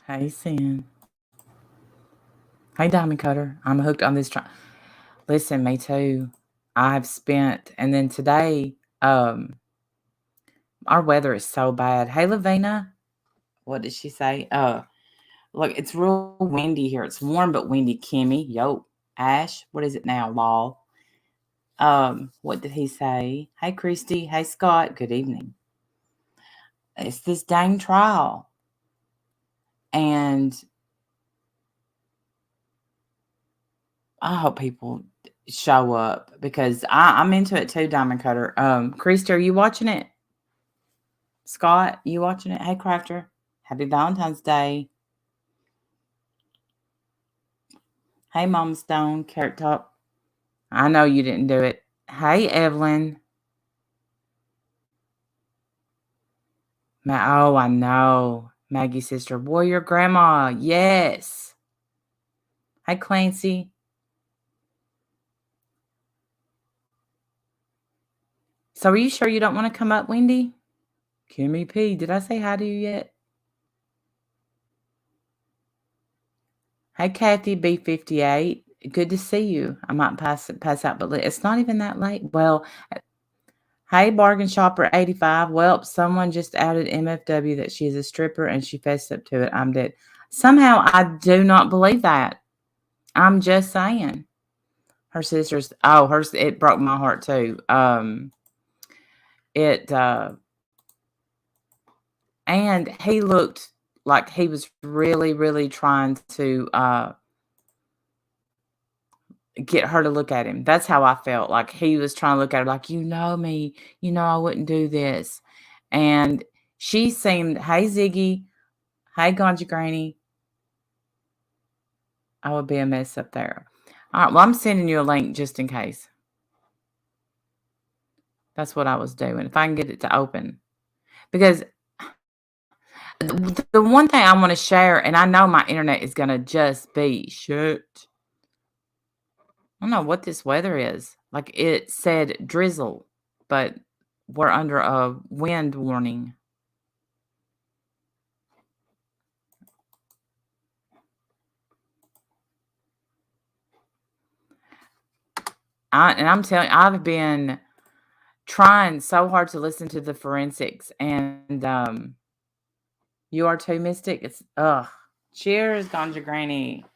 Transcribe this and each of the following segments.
Hey, Sin. Hey, Diamond Cutter. I'm hooked on this. Listen, me too. I've spent, and then today, our weather is so bad. Hey, Lavina. What did she say? Look, it's real windy here. It's warm but windy. Kimmy, yo, Ash. What is it now? Law. What did he say? Hey, Christy. Hey, Scott. Good evening. It's this dang trial, and I hope people show up because I'm into it too, Diamond Cutter. Christy, are you watching it? Scott, you watching it? Hey, Crafter. Happy Valentine's Day. Hey, Mama Stone, Carrot Top. I know you didn't do it. Hey, Evelyn. Oh, I know. Maggie's sister. Warrior Grandma. Yes. Hey, Clancy. So are you sure you don't want to come up, Wendy? Kimmy P. Did I say hi to you yet? Hey, Kathy B58. Good to see you. I might pass out, but it's not even that late. Well, hey, Bargain Shopper 85. Well, someone just outed MFW that she's a stripper and she fessed up to it. I'm dead. Somehow I do not believe that. I'm just saying. Her sister's hers, it broke my heart too. It and he looked like he was really, really trying to get her to look at him. That's how I felt. Like he was trying to look at her like, you know me, you know I wouldn't do this. And she seemed, hey Ziggy, hey Ganja Granny, I would be a mess up there. All right, well, I'm sending you a link just in case. That's what I was doing. If I can get it to open. Because the one thing I want to share, and I know my internet is going to just be shit. I don't know what this weather is. Like it said drizzle, but we're under a wind warning. I'm telling you, I've been trying so hard to listen to the forensics, and you are too mystic. It's ugh. Cheers, Ganja Granny.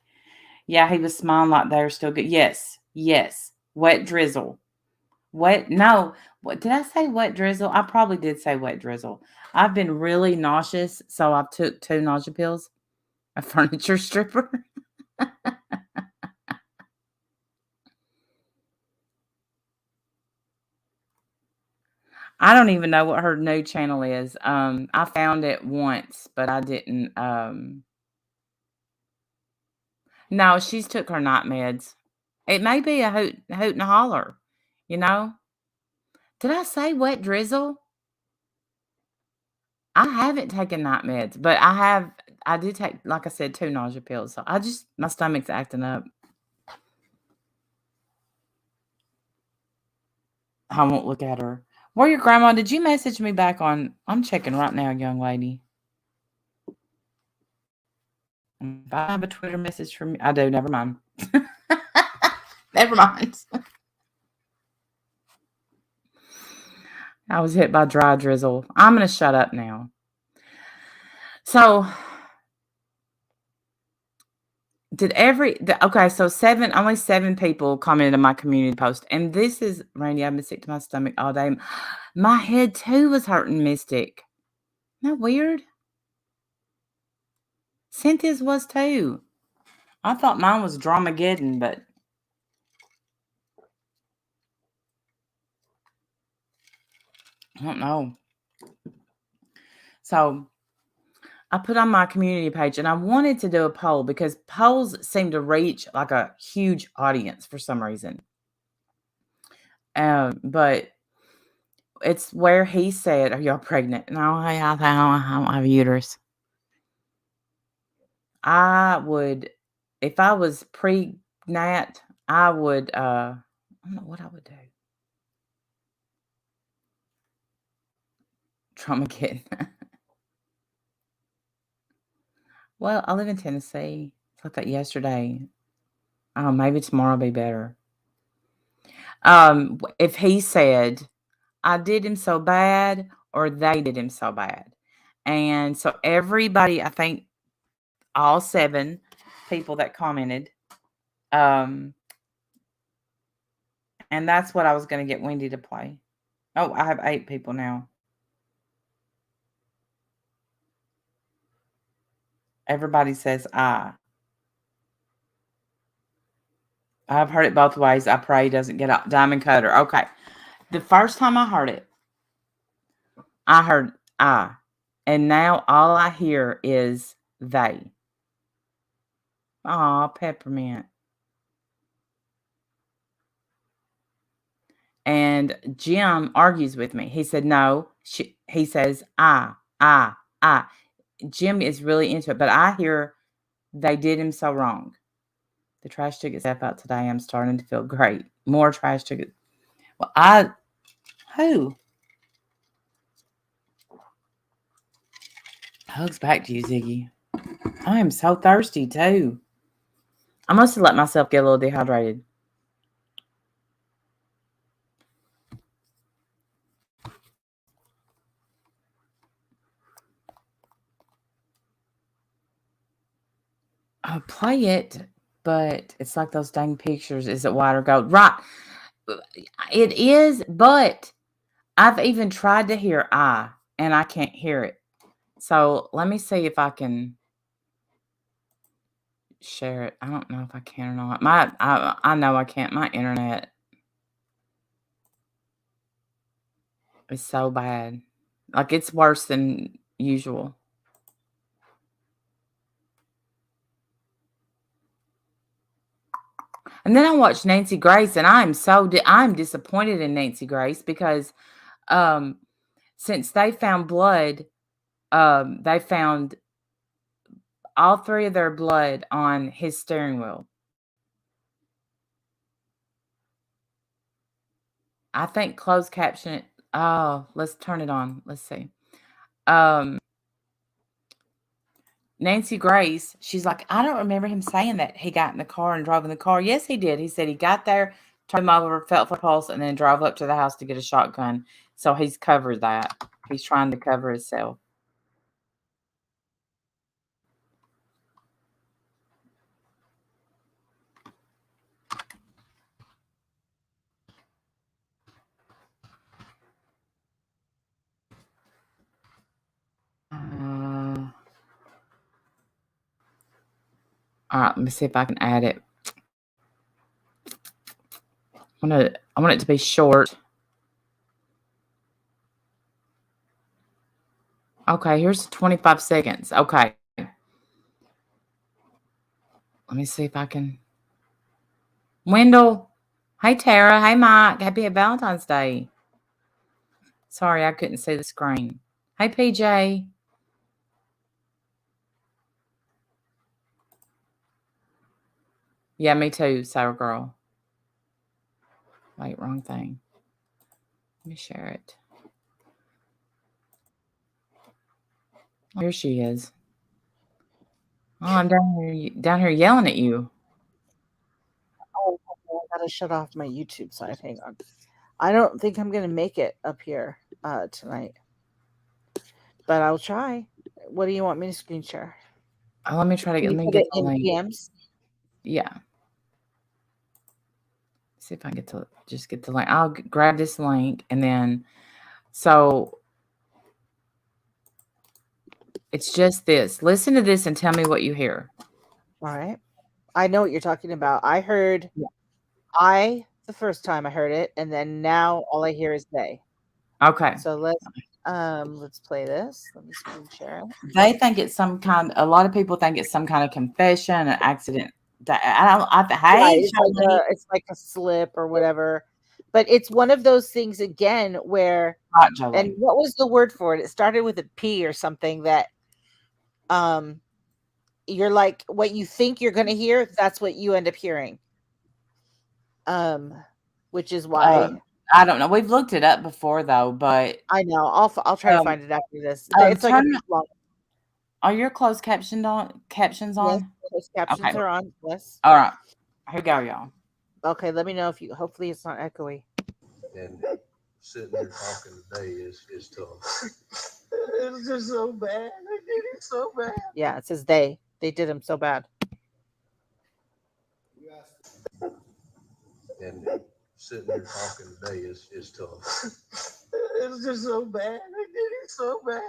Yeah, he was smiling like they were still good. Yes, yes. Wet drizzle. Wet? No. What did I say? Wet drizzle? I probably did say wet drizzle. I've been really nauseous, so I took 2 nausea pills. A furniture stripper. I don't even know what her new channel is. I found it once, but I didn't. No, she's took her night meds. It may be a hoot and a holler, you know. Did I say wet drizzle? I haven't taken night meds, but I have. I do take, like I said, 2 nausea pills. So I just my stomach's acting up. I won't look at her. Where your grandma? Did you message me back on? I'm checking right now, young lady. If I have a Twitter message from you, I do. Never mind. Never mind. I was hit by dry drizzle. I'm gonna shut up now. So okay, so only 7 people commented on my community post, and this is Randy, I've been sick to my stomach all day. My head too was hurting, Mystic. Isn't that weird? Cynthia's was too. I thought mine was Dramageddon, but I don't know. So I put on my community page and I wanted to do a poll because polls seem to reach like a huge audience for some reason. But it's where he said, "Are y'all pregnant?" No, I don't have a uterus. I would, if I was pre-nat, I would, I don't know what I would do. Trauma kid. Well, I live in Tennessee. It's like that yesterday. Oh, maybe tomorrow will be better. If he said, "I did him so bad," or "They did him so bad." And so everybody, I think all 7 people that commented, um, and that's what I was gonna get Wendy to play. Oh, I have 8 people now. Everybody says, "I." I've heard it both ways. I pray he doesn't get a diamond cutter. Okay. The first time I heard "I," and now all I hear is "they." Aw, Peppermint. And Jim argues with me. He said, "No." He says, I." Jim is really into it, but I hear "they did him so wrong." The trash took its step out today. I'm starting to feel great. More trash took it. Well, who? Hugs back to you, Ziggy. I am so thirsty too. I must have let myself get a little dehydrated. I'll play it, but it's like those dang pictures. Is it white or gold? Right. It is, but I've even tried to hear "I," and I can't hear it. So let me see if I can share it. I don't know if I can or not. I know I can't. My internet is so bad. Like it's worse than usual. And then I watched Nancy Grace, and I'm disappointed in Nancy Grace because um, since they found blood, they found all 3 of their blood on his steering wheel. I think closed caption it. Oh, let's turn it on. Let's see. Um, Nancy Grace, she's like, "I don't remember him saying that he got in the car and drove in the car." Yes, he did. He said he got there, turned him over, felt for pulse, and then drove up to the house to get a shotgun. So he's covered that. He's trying to cover himself. All right, let me see if I can add it. I want it to be short. Okay, here's 25 seconds. Okay. Let me see if I can. Wendell. Hey, Tara. Hey, Mike. Happy Valentine's Day. Sorry, I couldn't see the screen. Hey, PJ. Yeah, me too, Sour Girl. Wait, wrong thing. Let me share it. Oh, here she is. Oh, I'm down here yelling at you. Oh, I gotta shut off my YouTube side. Hang on. I don't think I'm gonna make it up here tonight, but I'll try. What do you want me to screen share? Oh, let me try to Can get. you Let me put get it the in link. DMs? Yeah. See if I can get to just get the link. I'll grab this link and then. So it's just this. Listen to this and tell me what you hear. All right. I know what you're talking about. I heard Yeah. I the first time I heard it, and then now all I hear is they. Okay. So let's play this. Let me screen share it. They think it's some kind. A lot of people think it's some kind of confession, an accident. I don't. Right. Hey, Charlene. It's like a slip or whatever. But it's one of those things again where Not and Jolene. what was the word for it? It started with a P or something that um you're like what you think you're gonna hear, that's what you end up hearing. Um which is why I don't know. We've looked it up before though, but I know I'll try to um, find it after this. It's like a turn long. Are your closed captions Yes, on? those captions Okay. are on. Yes. All right. Here we go, y'all. Okay, let me know if you. Hopefully, it's not echoey. And sitting there talking today is tough. It's just so bad. They did it so bad. Yeah, it says they. They did him so bad. And sitting there talking today is tough. It's just so bad. They did it so bad.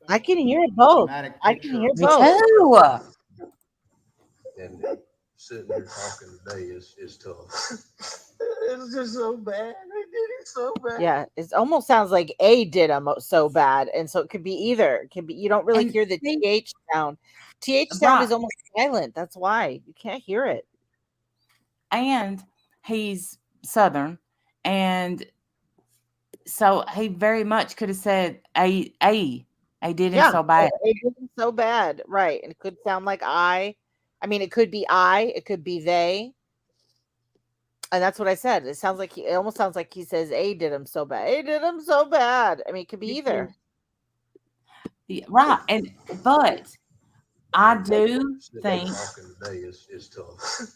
I can hear both. Dramatic I can hear Me both. too. And sitting there talking today is tough. It's just so bad. They did it so bad. Yeah, it almost sounds like A did him so bad, and so it could be either. It can be. You don't really And hear the see, th sound. Th sound right. is almost silent. That's why you can't hear it. And he's Southern. And so he very much could have said I did him Yeah, so bad. it did him so bad, right? And it could sound like I. I mean, it could be I. It could be they. And that's what I said. It sounds like it almost sounds like he says A did him so bad. A did him so bad. I mean, it could be either. Yeah, right. But I And do sitting there think talking today is tough.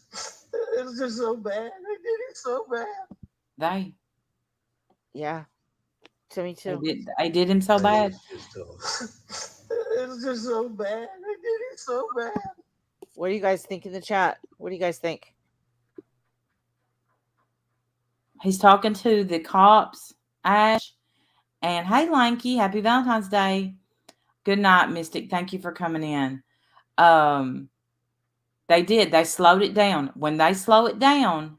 It's just so bad. They did it so bad. they Yeah, to me too. I did him so bad. It's tough. It's just so bad. They did it so bad. What do you guys think in the chat? What do you guys think? He's talking to the cops, Ash, and hey Lanky, happy Valentine's Day. Good night, Mystic. Thank you for coming in. They slowed it down. When they slow it down,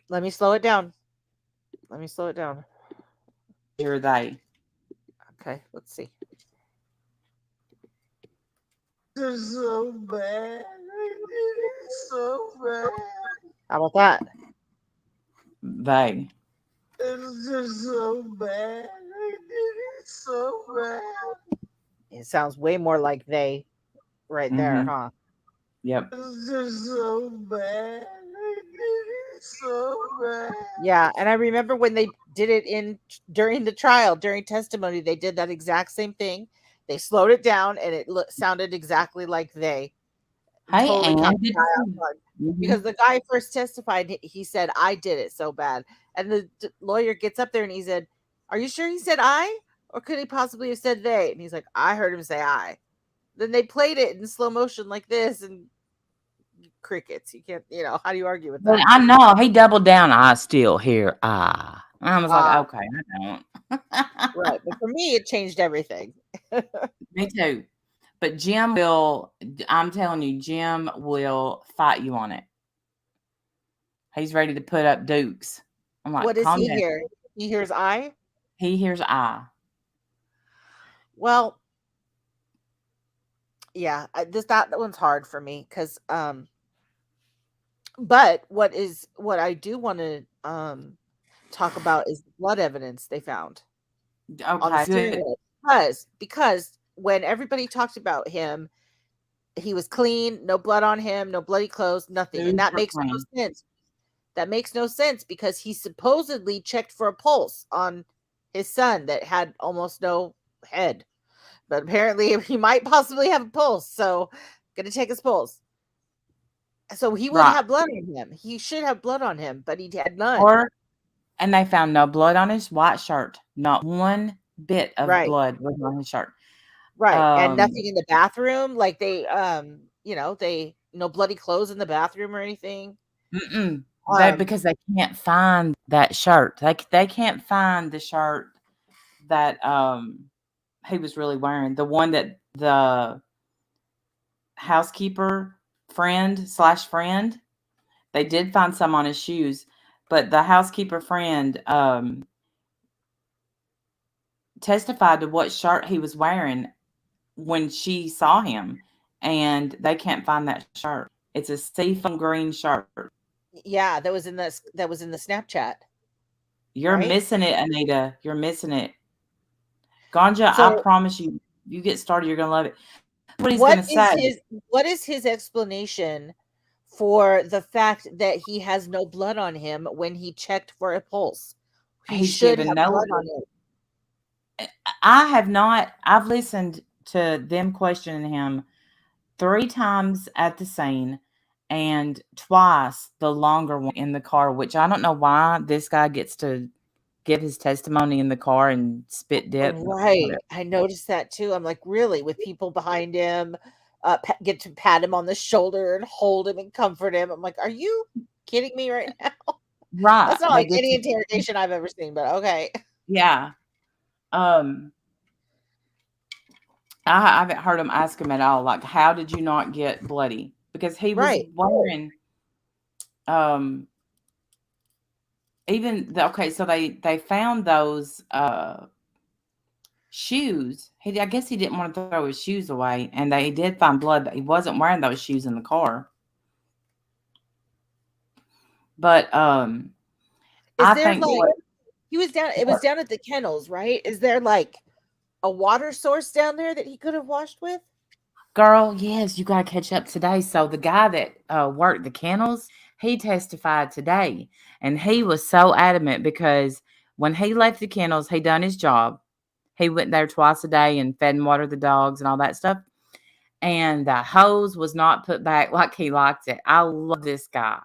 Let me slow it down. Let me slow it down. here they. Okay, let's see. This is so bad. They did it so bad. How about that? They. It's just so bad. They did it so bad. It sounds way more like they right there, Mhm. huh? Yep. It's just so bad. They did it so bad. Yeah, and I remember when they did it during the trial, during testimony, they did that exact same thing. They slowed it down, and it sounded exactly like they. Hey, Totally caught Ann, me did by you off guard. mhm. Because the guy first testified, he said, I did it so bad. And the lawyer gets up there and he said, are you sure he said I? Or could he possibly have said they? And he's like, I heard him say I. Then they played it in slow motion like this, and crickets. You can't, how do you argue with But that? I know he doubled down. I still hear ah. And I was like, okay, I don't. Right. But for me, it changed everything. Me too. But Jim will. I'm telling you, Jim will fight you on it. He's ready to put up dukes. I'm like, What does calm he down. hear? He hears I? He hears I. Well, yeah, that one's hard for me because but what I do want to talk about is the blood evidence they found on the Okay, steering good. wheel. Because when everybody talked about him, he was clean, no blood on him, no bloody clothes, nothing. And that Super makes no clean. sense. That makes no sense because he supposedly checked for a pulse on his son that had almost no head. But apparently he might possibly have a pulse. So gonna check his pulse. So he would Right. have blood on him. He should have blood on him, but he had none. And they found no blood on his white shirt. Not one bit of Right. blood was on his shirt. Right. And nothing in the bathroom. Like they they no bloody clothes in the bathroom or anything. Because they can't find that shirt. They can't find the shirt that he was really wearing. The one that the housekeeper friend, they did find some on his shoes, but the housekeeper friend testified to what shirt he was wearing when she saw him, and they can't find that shirt. It's a seafoam green shirt. Yeah, that was in the Snapchat. You're right? missing it, Anita. You're missing it. Ganja, I So promise you, you get started, you're gonna love it. What he's gonna say. what is his explanation for the fact that he has no blood on him when he checked for a pulse? He He's should given have no blood on him. I have not. I've listened to them questioning him 3 times at the scene and twice the longer one in the car, which I don't know why this guy gets to give his testimony in the car and spit dip, but Right. whatever. I noticed that too. I'm like, really, with people behind him, get to pat him on the shoulder and hold him and comfort him. I'm like, are you kidding me right now? Right. That's not They like get any to interrogation I've ever seen, but okay. yeah. Um, I haven't heard him ask him at all, like, "How did you not get bloody?" Because he was Right. wearing, um, even the okay, so they found those, shoes. I guess he didn't wanna throw his shoes away, and they did find blood, but he wasn't wearing those shoes in the car. But, Is I there think like what he was down it was down at the kennels, right? Is there like a water source down there that he could have washed with? girl, yes, you gotta catch up today. So the guy that, worked the kennels, he testified today, and he was so adamant because when he left the kennels, he done his job. He went there twice a day and fed and watered the dogs and all that stuff, and the hose was not put back like he liked it. I love this guy.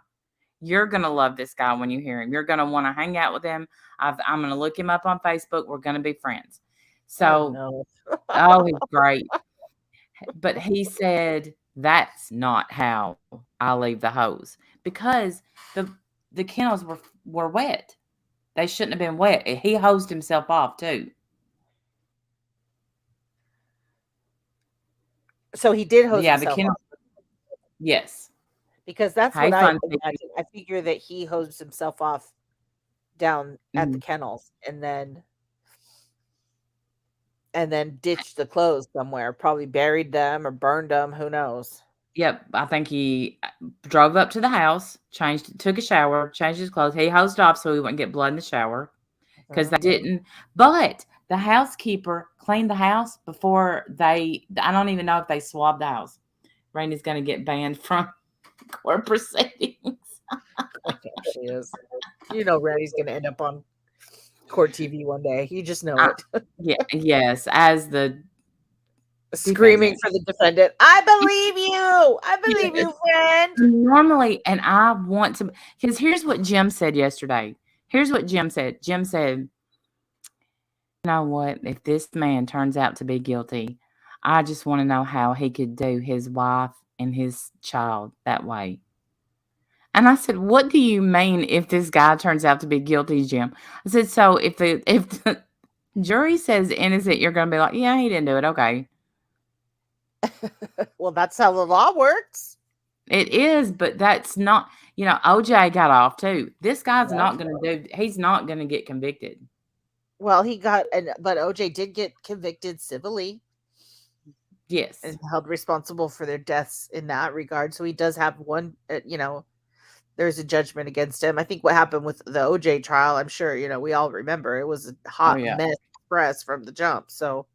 You're gonna love this guy when you hear him. You're gonna wanna hang out with him. I'm gonna look him up on Facebook. We're gonna be friends. Oh So, no. oh, he's great. But he said, "That's not how I leave the hose," because the kennels were wet. They shouldn't have been wet. He hosed himself off too. So he did hose Yeah, the himself kennels. off Yes. because that's Hey, what I fun fact. imagine. I figure that he hosed himself off down at the Mhm. kennels and then ditched the clothes somewhere, probably buried them or burned them, who knows. Yep, I think he drove up to the house, took a shower, changed his clothes. He hosed off so he wouldn't get blood in the shower because they Mhm. didn't. But the housekeeper cleaned the house before they. I don't even know if they swabbed the house. Rainey's going to get banned from court proceedings. I know she is. You know Randy's gonna end up on court TV one day. You just know I, it. yeah, yes, as the Screaming defendant. for the defendant. I believe you. I believe Yes. you, friend. Normally, and I want to, because here's what Jim said yesterday. Here's what Jim said. Jim said, "You know what? If this man turns out to be guilty, I just want to know how he could do his wife and his child that way." And I said, "What do you mean if this guy turns out to be guilty, Jim?" I said, "So if the jury says innocent, you're going to be like, yeah, he didn't do it. Okay." Well, that's how the law works. It is, but that's not, OJ got off too. This guy's Yeah. not going to he's not going to get convicted. Well, but OJ did get convicted civilly Yes. and held responsible for their deaths in that regard. So he does have one, there's a judgment against him. I think what happened with the OJ trial, I'm sure, we all remember it was a Oh, hot yeah. mess press from the jump. So,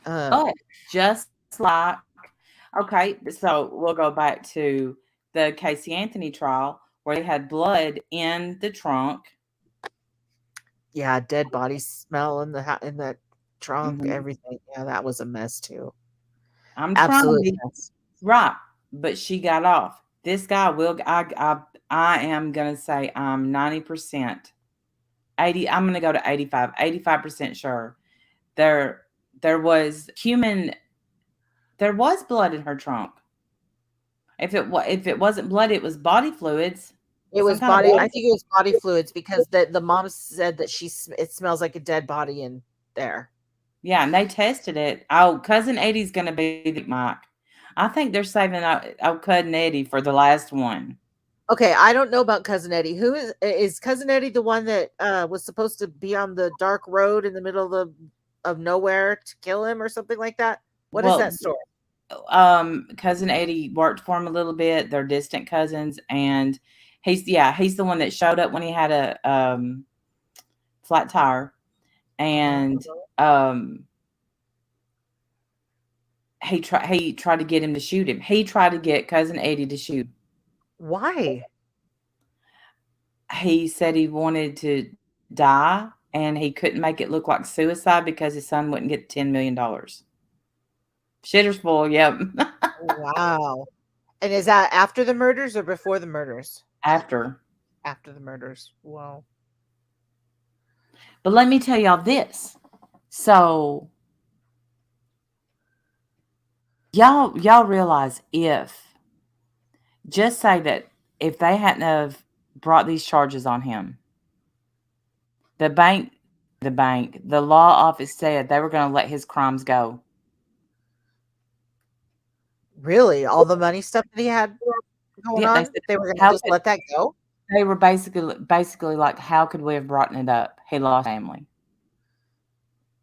Oh, just like, okay, so we'll go back to the Casey Anthony trial where they had blood in the trunk. yeah, dead body smell in in that trunk, Mhm. everything. Yeah, that was a mess too. I'm trying to Absolute be mess. right, but she got off. This guy will. I am gonna say I'm 90%, 80. I'm gonna go to 85% sure. There there was human. There was blood in her trunk. If it wasn't blood, it was body fluids. It Some was kind of body. body. I think it was body fluids because the mom said that it smells like a dead body in there. Yeah, and they tested it. Oh, cousin Eddie's gonna be the Mike. I think they're saving cousin Eddie for the last one. Okay, I don't know about cousin Eddie. Who is cousin Eddie? The one that was supposed to be on the dark road in the middle of nowhere to kill him or something like that? What is that story? Cousin Eddie worked for him a little bit. They're distant cousins, and he's the one that showed up when he had a flat tire, and he tried to get him to shoot him. He tried to get cousin Eddie to shoot. Why? He said he wanted to die, and he couldn't make it look like suicide because his son wouldn't get $10 million. Shitter's full, yep. Wow. And is that after the murders or before the murders? After. After the murders. Wow. But let me tell y'all this. So y'all realize just say that if they hadn't have brought these charges on him, the law office said they were going to let his crimes go. Really? All the money stuff that he had going Yeah, on? said, They were going to just let that go? They were basically like, how could we have brought it up? He lost family.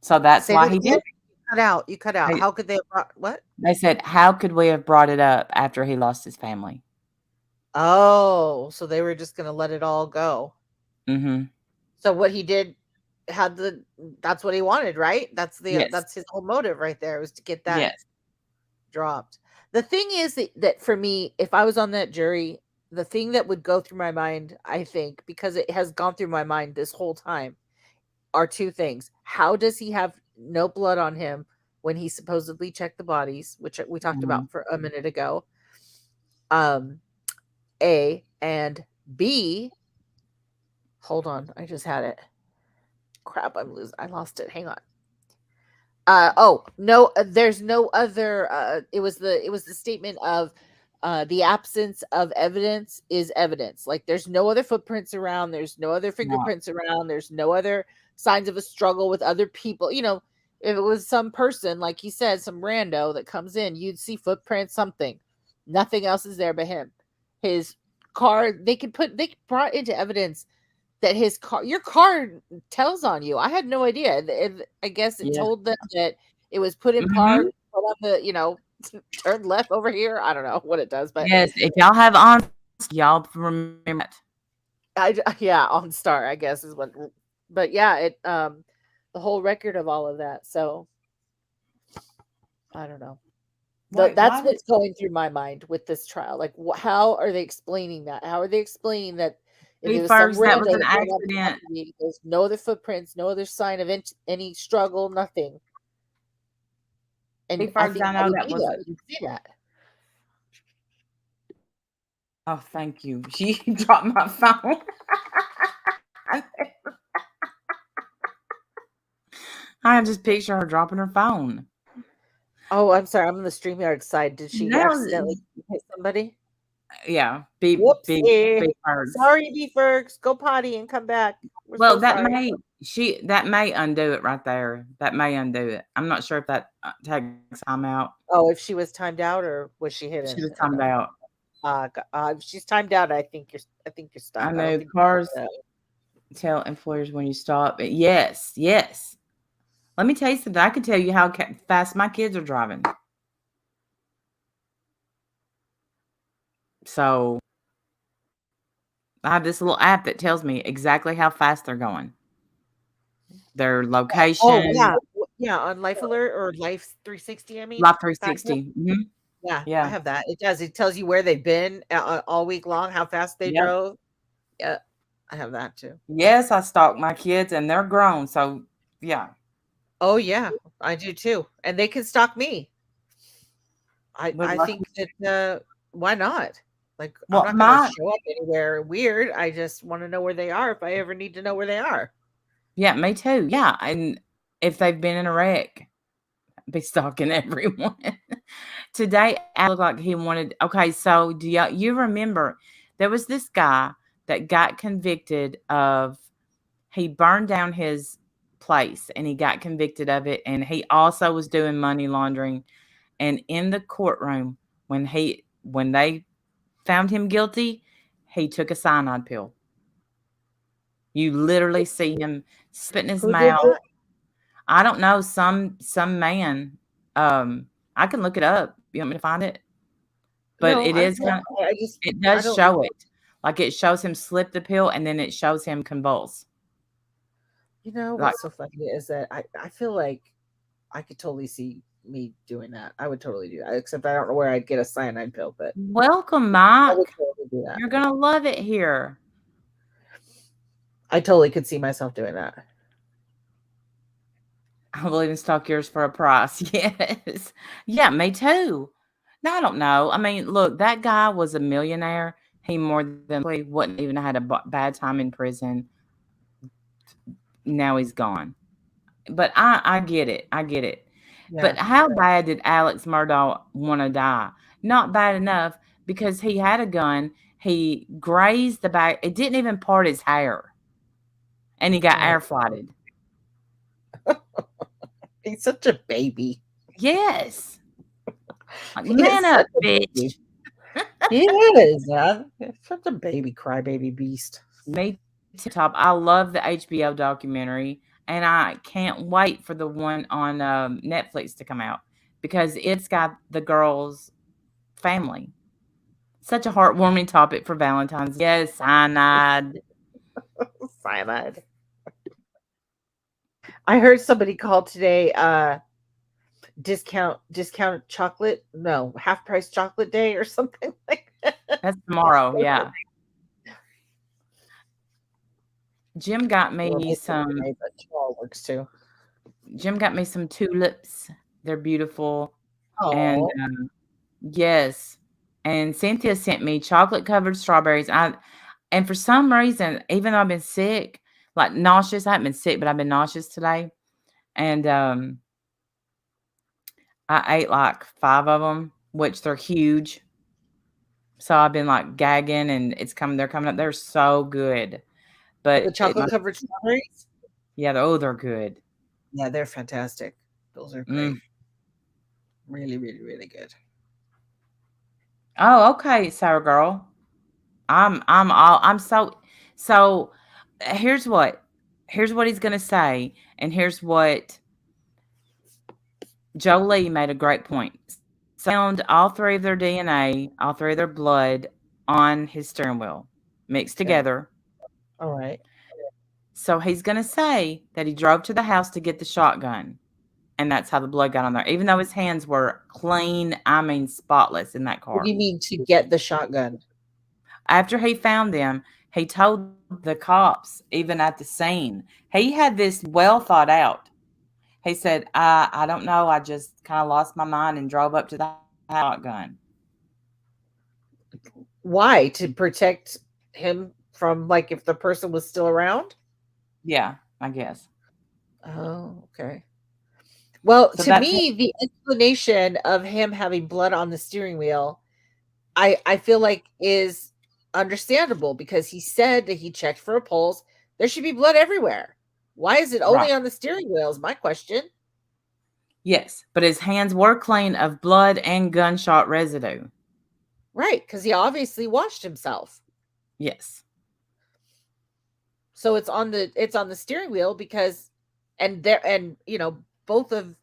So that's why he did. You cut out. How could they have brought what? They said, how could we have brought it up after he lost his family? Oh, so they were just going to let it all go. Mm-hmm. So what he did that's what he wanted, right? That's his whole motive right there, was to get that dropped. The thing is that for me, if I was on that jury, the thing that would go through my mind, I think, because it has gone through my mind this whole time, are two things. How does he have no blood on him when he supposedly checked the bodies, which we talked about for a minute ago? A, and B, hold on, I just had it. Crap, I lost it. Hang on. No, there's no other. It was the statement of the absence of evidence is evidence. Like, there's no other footprints around, there's no other fingerprints around, there's no other signs of a struggle with other people. You know, if it was some person, like he said, some rando that comes in, you'd see footprints, something. Nothing else is there but him. His car, they brought into evidence that your car tells on you. I had no idea. I guess it told them that it was put in park, put on the, turn left over here. I don't know what it does, but yes, if y'all have on, y'all remember that. OnStar, I guess is what. But yeah, it the whole record of all of that. So I don't know. That's what's going through my mind with this trial. Like, how are they explaining that? How are they explaining that? If it was some that was an accident. There's no other footprints, no other sign of any struggle, nothing. And I think I know that was. You see that. Oh, thank you. She dropped my phone. I just picture her dropping her phone. Oh, I'm sorry. I'm on the StreamYard side. Did she accidentally hit somebody? Yeah. Sorry, B-Fergs. Go potty and come back. That may undo it right there. That may undo it. I'm not sure if that takes time out. Oh, if she was timed out, or was she hidden? She was timed out. If she's timed out, I think you're stuck. I know cars tell employers when you stop. Yes. Let me tell you something. I can tell you how fast my kids are driving. So I have this little app that tells me exactly how fast they're going. Their location. Oh, yeah, on Life Alert or Life 360, I mean. Life 360. Mm-hmm. Yeah, I have that. It does. It tells you where they've been all week long, how fast they drove. Yeah, I have that too. Yes, I stalk my kids, and they're grown, so yeah. Oh yeah, I do too, and they can stalk me. I think that why not? Like, I'm not going to show up anywhere weird. I just want to know where they are if I ever need to know where they are. Yeah, me too. Yeah, and if they've been in a wreck, be stalking everyone. Today, I looked like he wanted. Okay, so do you remember there was this guy that got convicted of? He burned down his place, and he got convicted of it, and he also was doing money laundering. And in the courtroom, when they found him guilty, he took a cyanide pill. You literally see him spitting his mouth. I don't know, some man. I can look it up. You want me to find it? But it does show it. Like, it shows him slip the pill, and then it shows him convulse. You know what's so funny is that I feel like I could totally see me doing that. I would totally do that, except I don't know where I'd get a cyanide pill. But welcome, Mike. I would totally do that. You're gonna love it here. I totally could see myself doing that. I will even stalk yours for a price. Yes. Yeah, me too. No, I don't know. I mean, look, that guy was a millionaire. He more than likely wouldn't even had a bad time in prison. Now he's gone. But I get it. I get it. But Yeah. how bad did Alex Murdaugh want to die? Not bad enough because he had a gun. He grazed the back. It didn't even part his hair. And he got Oh, air flighted. he's such a baby. Yes. He Man is up, such a bitch. baby. He is, man. He's such a baby crybaby beast. Me too, Top. I love the HBO documentary, and I can't wait for the one on Netflix to come out because it's got the girl's family. Such a heartwarming topic for Valentine's. Yes, cyanide. Cyanide. I heard somebody call today discount chocolate. No, half price chocolate day or something like that. That's tomorrow. Yeah. Jim got Well, me maybe some. today, but tomorrow works too. Jim got me some tulips. They're beautiful. And Oh, yes. And Cynthia sent me chocolate covered strawberries. And for some reason, even though I've been sick, like nauseous, I haven't been sick, but I've been nauseous today. And I ate like 5 of them, which they're huge. So I've been like gagging and they're coming up. They're so good. the But chocolate covered strawberries. yeah, they're good. Yeah, they're fantastic. Those are great. Really, really, really good. Oh, okay, sour girl. I'm so here's what he's gonna say, and here's what Jolie made a great point. Found all 3 of their DNA, all 3 of their blood on his steering wheel, mixed Okay. together. All right. So he's gonna say that he drove to the house to get the shotgun, and that's how the blood got on there, even though his hands were clean, I mean spotless in that What car. do you mean to get the shotgun? After he found them, he told the cops, even at the scene, he had this well thought out. He said, I don't know. I just kind of lost my mind and drove up to the shotgun. Why? To protect him from, like, if the person was still around? Yeah, I guess. Oh, okay. Well, So to that's me, the explanation of him having blood on the steering wheel, I feel like is understandable because he said that he checked for a pulse. There should be blood everywhere. Why is it only right. on the steering wheel is my question. Yes, but his hands were clean of blood and gunshot residue. Right, because he obviously washed himself. Yes. So it's on the steering wheel because and both of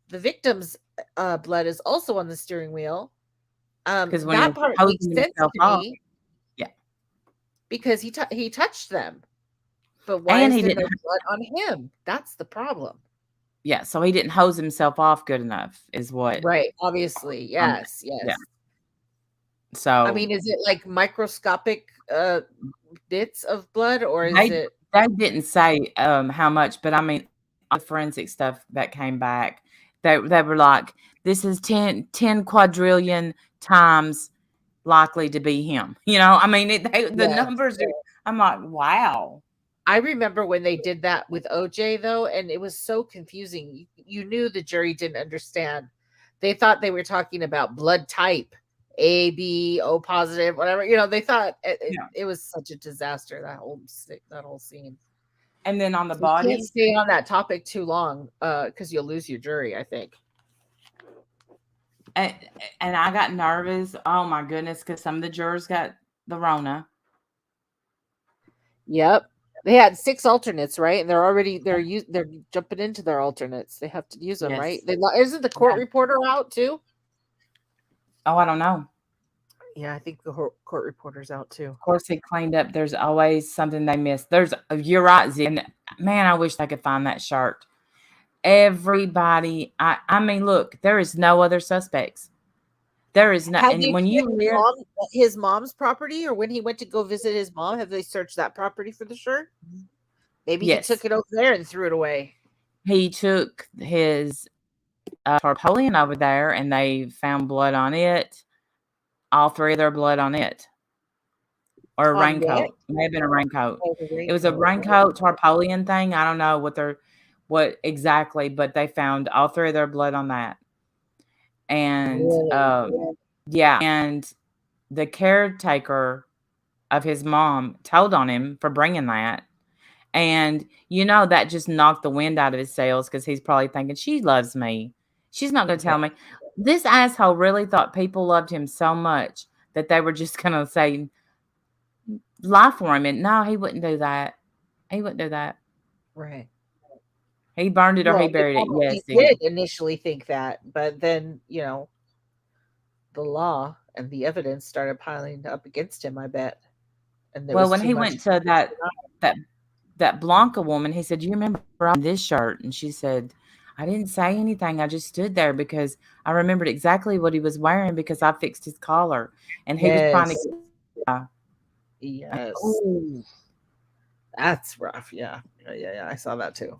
the victims' blood is also on the steering wheel. Because when That he part was makes hosing sense himself to off, me yeah. because he touched them. But why And is he there didn't, no blood on him? That's the problem. yeah, so he didn't hose himself off good enough, is what, Right. Obviously. Yes. yeah. Yes. I So mean, is it like microscopic bits of blood or is they it they didn't say how much, but I mean, the forensic stuff that came back, they were like, this is 10 quadrillion times likely to be him. I mean, the yes. numbers are. I'm like, wow. I remember when they did that with OJ though, and it was so confusing. You knew the jury didn't understand. They thought they were talking about blood type, A, B, O positive, whatever. They thought Yeah. it was such a disaster, that whole scene. And then on the So you can't body, stay on that topic too long, because you'll lose your jury, I think. and I got nervous. Oh my goodness, because some of the jurors got the Rona. Yep. They had 6 alternates, right? And they're jumping into their alternates. They have to use them, Yes. right? Isn't the court Yeah. reporter out too? Oh, I don't know. Yeah, I think the court reporter's out too. Of course, he cleaned up. There's always something they missed. You're right, Z. And man, I wish I could find that shirt. Everybody, I mean, look, there is no other suspects. There is not. Have And they when you live, his mom's property, or when he went to go visit his mom, have they searched that property for the shirt? Maybe yes, he took it over there and threw it away. he took his tarpaulin over there, and they found blood on it. All three of their blood on it, or a On what? raincoat. May have been a raincoat. Oh, the It was a raincoat. raincoat tarpaulin thing. I don't know what exactly, but they found all three of their blood on that. And Really? yeah, and the caretaker of his mom told on him for bringing that. And that just knocked the wind out of his sails, because he's probably thinking, she loves me. She's not going to tell me. This asshole really thought people loved him so much that they were just going to say, lie for him. And no, he wouldn't do that. He wouldn't do that. Right. He burned it or he Well, buried it. Yes. he did initially think that, but then, the law and the evidence started piling up against him, I bet. And there Well, was when too he much went to that Blanca woman, he said, you remember on this shirt? And she said, I didn't say anything. I just stood there because I remembered exactly what he was wearing, because I fixed his collar. And he was trying Yes. to Yes. oh, That's rough. Yeah. Yeah. I saw that too.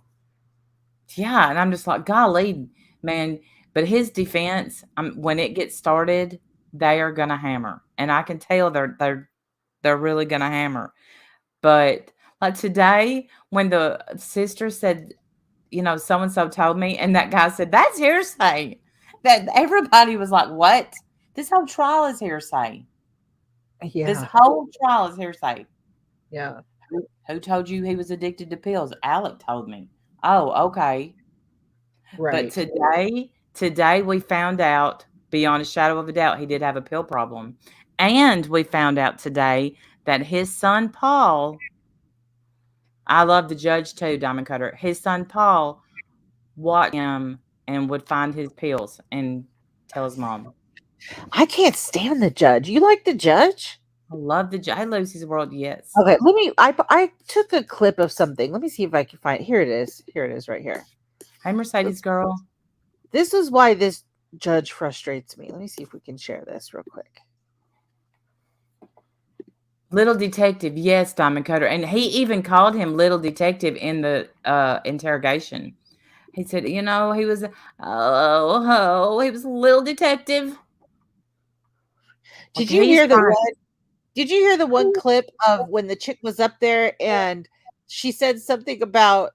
yeah. And I'm just like, golly, man. But his defense, when it gets started, they are gonna hammer. And I can tell they're really gonna hammer. But like today, when the sister said, so and so told me, and that guy said, that's hearsay. That everybody was like, what? This whole trial is hearsay. This Yeah. whole trial is hearsay. Yeah. Who told you he was addicted to pills? Alec told me. Oh, okay. Right. But today we found out, beyond a shadow of a doubt, he did have a pill problem. And we found out today that his son, Paul, I love the judge too, Diamond Cutter. His son, Paul, watched him and would find his pills and tell his mom. I can't stand the judge. You like the judge? I love the judge. I Lucy's World, yes. Okay, I took a clip of something. Let me see if I can find. Here it is. Here it is right here. Hey, Mercedes girl. This is why this judge frustrates me. Let me see if we can share this real quick. Little detective, yes, Diamond Cutter. And he even called him little detective in the interrogation. He said, he was, he was a little detective. Did you hear the one clip of when the chick was up there and she said something about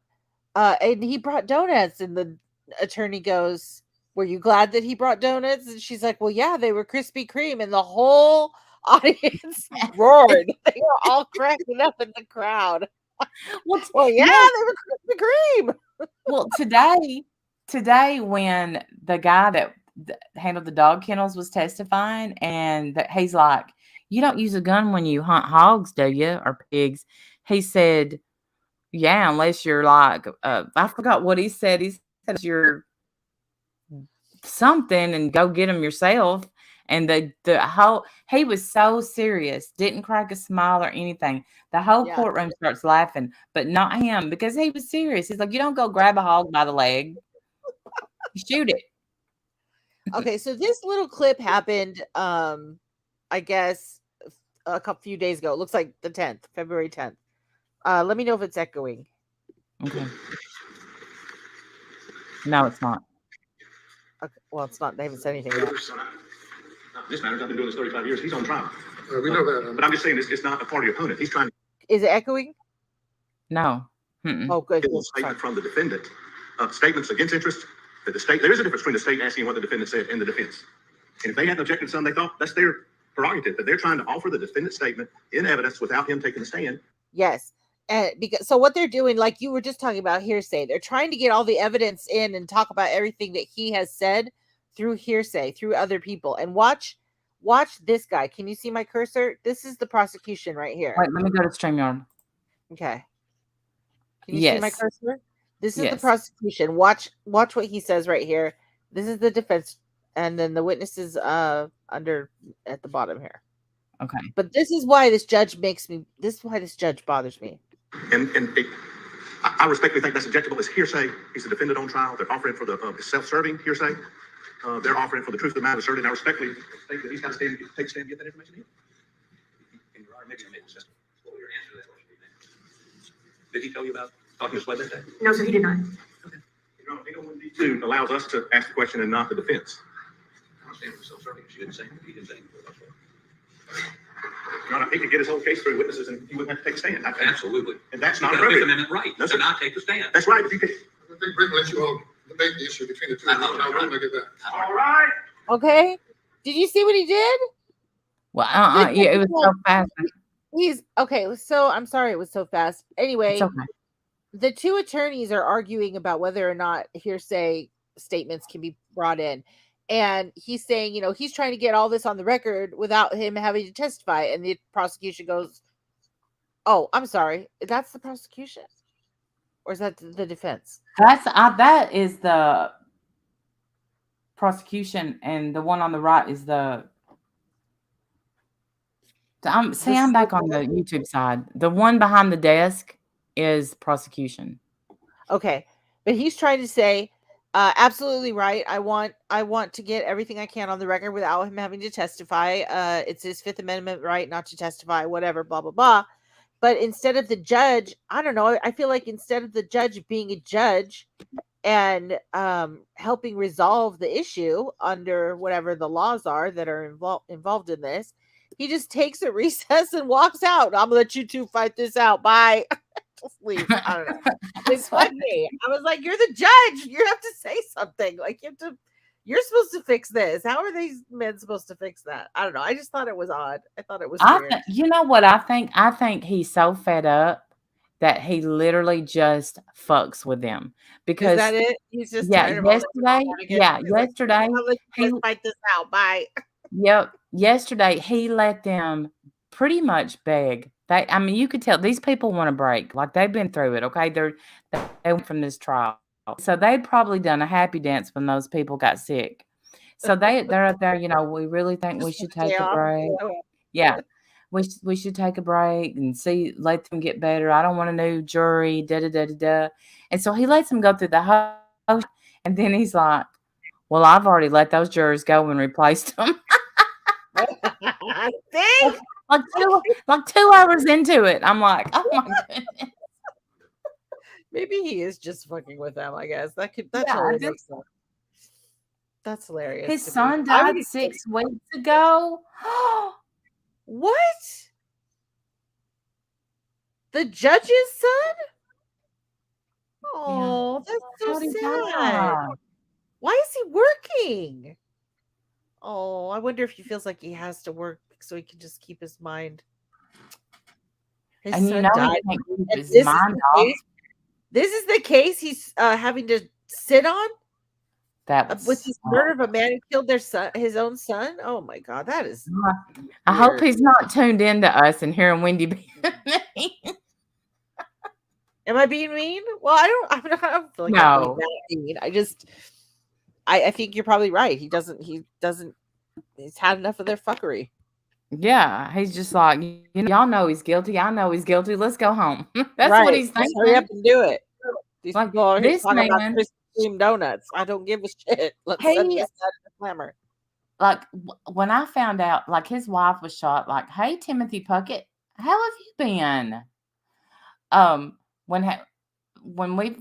and he brought donuts, and the attorney goes, were you glad that he brought donuts? And she's like, well, yeah, they were Krispy Kreme, and the whole audience roared. They were all cracking up in the crowd. Well, yeah, they were Krispy Kreme. Well, today when the guy that handled the dog kennels was testifying, and that he's like, you don't use a gun when you hunt hogs, do you? Or pigs? He said, yeah, unless you're like, I forgot what he said. He said you're something and go get them yourself. And he was so serious, didn't crack a smile or anything. The whole courtroom starts laughing, but not him, because he was serious. He's like, you don't go grab a hog by the leg, you shoot it. Okay, so this little clip happened, I guess, a few days ago. It looks like the 10th, February 10th. Let me know if it's echoing. Okay. No, it's not. Okay, well, it's not. They haven't said anything yet. This matters. I've been doing this 35 years. He's on trial. We know that. But I'm just saying it's not a party opponent. He's trying to Is it echoing? No. Mm-mm. Oh, good. get a statement from the defendant. Statements against interest. That the state, there is a difference between the state asking what the defendant said and the defense. And if they hadn't objected to something, they thought that's their prerogative. But they're trying to offer the defendant's statement in evidence without him taking the stand. Yes. Because so what they're doing, like you were just talking about hearsay, they're trying to get all the evidence in and talk about everything that he has said through hearsay, through other people. And watch this guy. Can you see my cursor? This is the prosecution right here. Wait, let me go to StreamYard. Okay. Can you see my Yes. cursor? This is the Yes. prosecution. Watch what he says right here. This is the defense, and then the witnesses under at the bottom here. Okay. But this is why this judge bothers me. I respectfully think that's objectable as hearsay. He's a defendant on trial. They're offering for the self-serving hearsay. They're offering for the truth of the matter asserted. I respectfully think that he's got to take a stand and get that information in. And your Honor, maybe you made a system. What would your answer to that question be? Did he tell you about talking to Sled that day? No, sir, he did not. Okay. Your Honor, 801D2 allows us to ask the question and not the defense. I understand it was self-serving. She didn't say anything. He didn't say anything. Your Honor, he could get his whole case through witnesses and he wouldn't have to take a stand. Absolutely. And that's You've not got a Fifth appropriate. Amendment right No, to sir. not take the stand. That's right. But you can. I think Britain lets you all debate the issue between the two of you, and I will make it that. All right. Okay. Did you see what he did? Well, yeah, it was so fast. He's okay. So I'm sorry it was so fast. Anyway, It's okay. the two attorneys are arguing about whether or not hearsay statements can be brought in. And he's saying, he's trying to get all this on the record without him having to testify. And the prosecution goes, "Oh, I'm sorry. That's the prosecution? Or is that the defense?" That is the prosecution, and the one on the right is the. I'm back on the YouTube side. The one behind the desk is prosecution. Okay. But he's trying to say, absolutely right. I want to get everything I can on the record without him having to testify. It's his Fifth Amendment right not to testify, whatever, blah, blah, blah. But instead of the judge, I don't know. I feel like instead of the judge being a judge and helping resolve the issue under whatever the laws are that are involved in this, he just takes a recess and walks out. I'm gonna let you two fight this out. Bye. Just leave. I don't know. It's funny. I was like, you're the judge. You have to say something. Like you're supposed to fix this. How are these men supposed to fix that? I don't know. I just thought it was odd. I thought it was weird. You know what I think? I think he's so fed up that he literally just fucks with them. Because is that it? He's just yesterday. Yesterday. Let's fight this out. Bye. Yep. Yesterday he let them pretty much beg. You could tell these people want a break. Like they've been through it. Okay. They went from this trial. So they'd probably done a happy dance when those people got sick. So they're up there, we really think we should take a break. Yeah. We should take a break and let them get better. I don't want a new jury, da. And so he lets them go through the whole, and then he's like, "Well, I've already let those jurors go and replaced them." See? like 2 hours into it, I'm like, "Oh my goodness." Maybe he is just fucking with them. I guess that's That's hilarious. His son died 6 weeks ago. What? The judge's son? Oh, that's so sad. Why is he working? Oh, I wonder if he feels like he has to work so he can just keep his mind. His And son he died. can't keep And his mind off. This is the case he's having to sit on with his murder of a man who killed his own son. Oh my God, that is. I hope he's not tuned into us and hearing Wendy being mean. Am I being mean? Well, I don't feel like I'm being that mean. I think you're probably right. He's had enough of their fuckery. Yeah, he's just like, y'all know he's guilty. I know he's guilty. Let's go home. That's what he's thinking. Hurry up and do it. These Like, people are this talking about man- Krispy Kreme donuts. I don't give a shit. Let's send this out to the clamor. Like when I found out, like his wife was shot. Like, hey, Timothy Puckett, how have you been? When we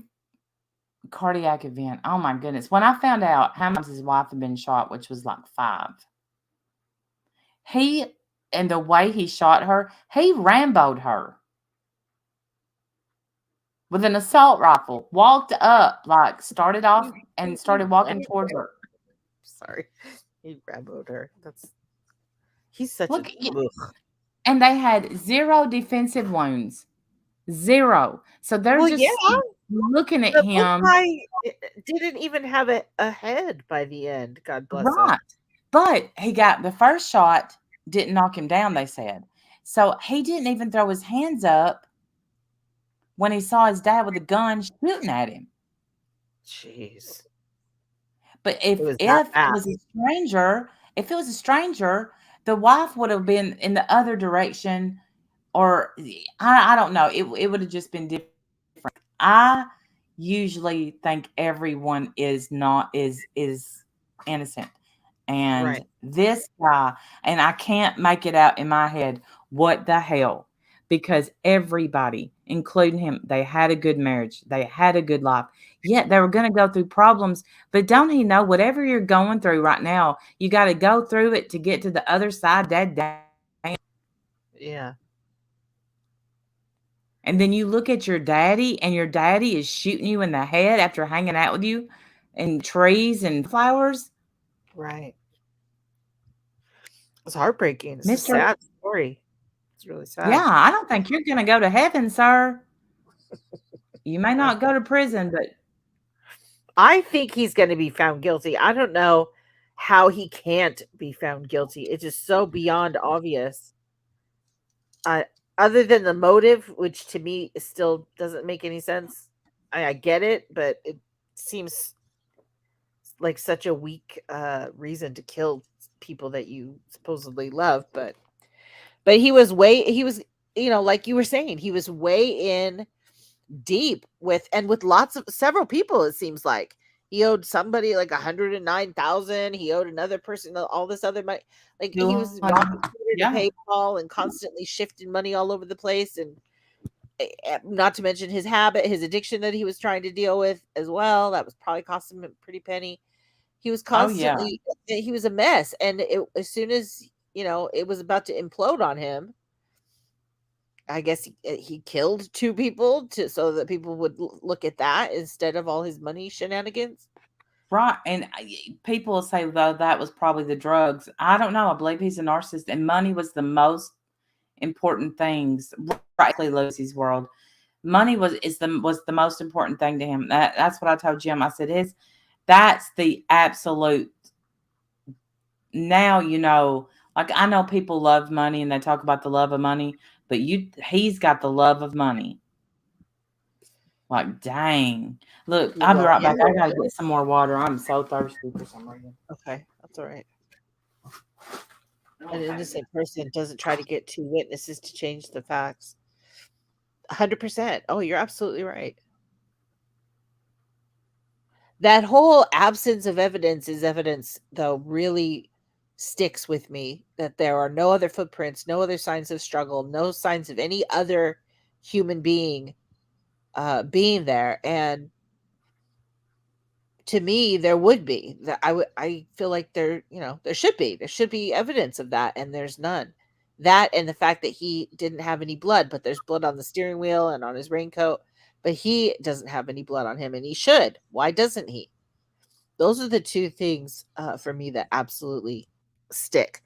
cardiac event. Oh my goodness! When I found out how much his wife had been shot, which was like 5, and the way he shot her, he Rambo'd her with an assault rifle. Walked up, like started off and started walking towards her. Sorry, he Rambo'd her. He's such Look, a. And they had 0 defensive wounds. 0. So they're looking at him. Guy didn't even have a head by the end. God bless him. Right. But he got the first shot, didn't knock him down, they said. So he didn't even throw his hands up when he saw his dad with a gun shooting at him. Jeez. But if it was a stranger, the wife would have been in the other direction, or I don't know. It would have just been different. I usually think everyone is innocent. And this guy, and I can't make it out in my head, what the hell? Because everybody including him, they had a good marriage. They had a good life. Yet they were going to go through problems. But don't he know whatever you're going through right now, you got to go through it to get to the other side. Yeah. And then you look at your daddy, and your daddy is shooting you in the head after hanging out with you in trees and flowers. Right. It's heartbreaking. It's a Mr. sad story. It's really sad. Yeah, I don't think you're going to go to heaven, sir. You may not go to prison, but I think he's going to be found guilty. I don't know how he can't be found guilty. It's just so beyond obvious. Other than the motive, which to me still doesn't make any sense. I get it, but it seems like such a weak reason to kill people that you supposedly love. But he was like you were saying, he was way in deep with several people. It seems like he owed somebody like 109,000. He owed another person all this other money. Like he was Yeah. to PayPal and constantly shifting money all over the place, and not to mention his habit, his addiction that he was trying to deal with as well. That was probably cost him a pretty penny. He was constantly he was a mess, and as soon as it was about to implode on him, I guess he killed two people so that people would look at that instead of all his money shenanigans. Right. And people say, though, that was probably the drugs. I don't know. I believe he's a narcissist, and money was the most important things. Rightly Lucy's world. Money was the most important thing to him. That's what I told Jim. I said that's the absolute. Now, like I know people love money and they talk about the love of money, but he's got the love of money. Like, dang. Look, I'll be right back. I gotta get some more water. I'm so thirsty for some reason. Okay, that's all right. An innocent person doesn't try to get two witnesses to change the facts. 100%. Oh, you're absolutely right. That whole absence of evidence is evidence, though, really sticks with me, that there are no other footprints, no other signs of struggle, no signs of any other human being being there. And to me, there would be that. I feel like there should be evidence of that, and there's none. That, and the fact that he didn't have any blood, but there's blood on the steering wheel and on his raincoat, but he doesn't have any blood on him, and he should. Why doesn't he? Those are the two things for me that absolutely stick.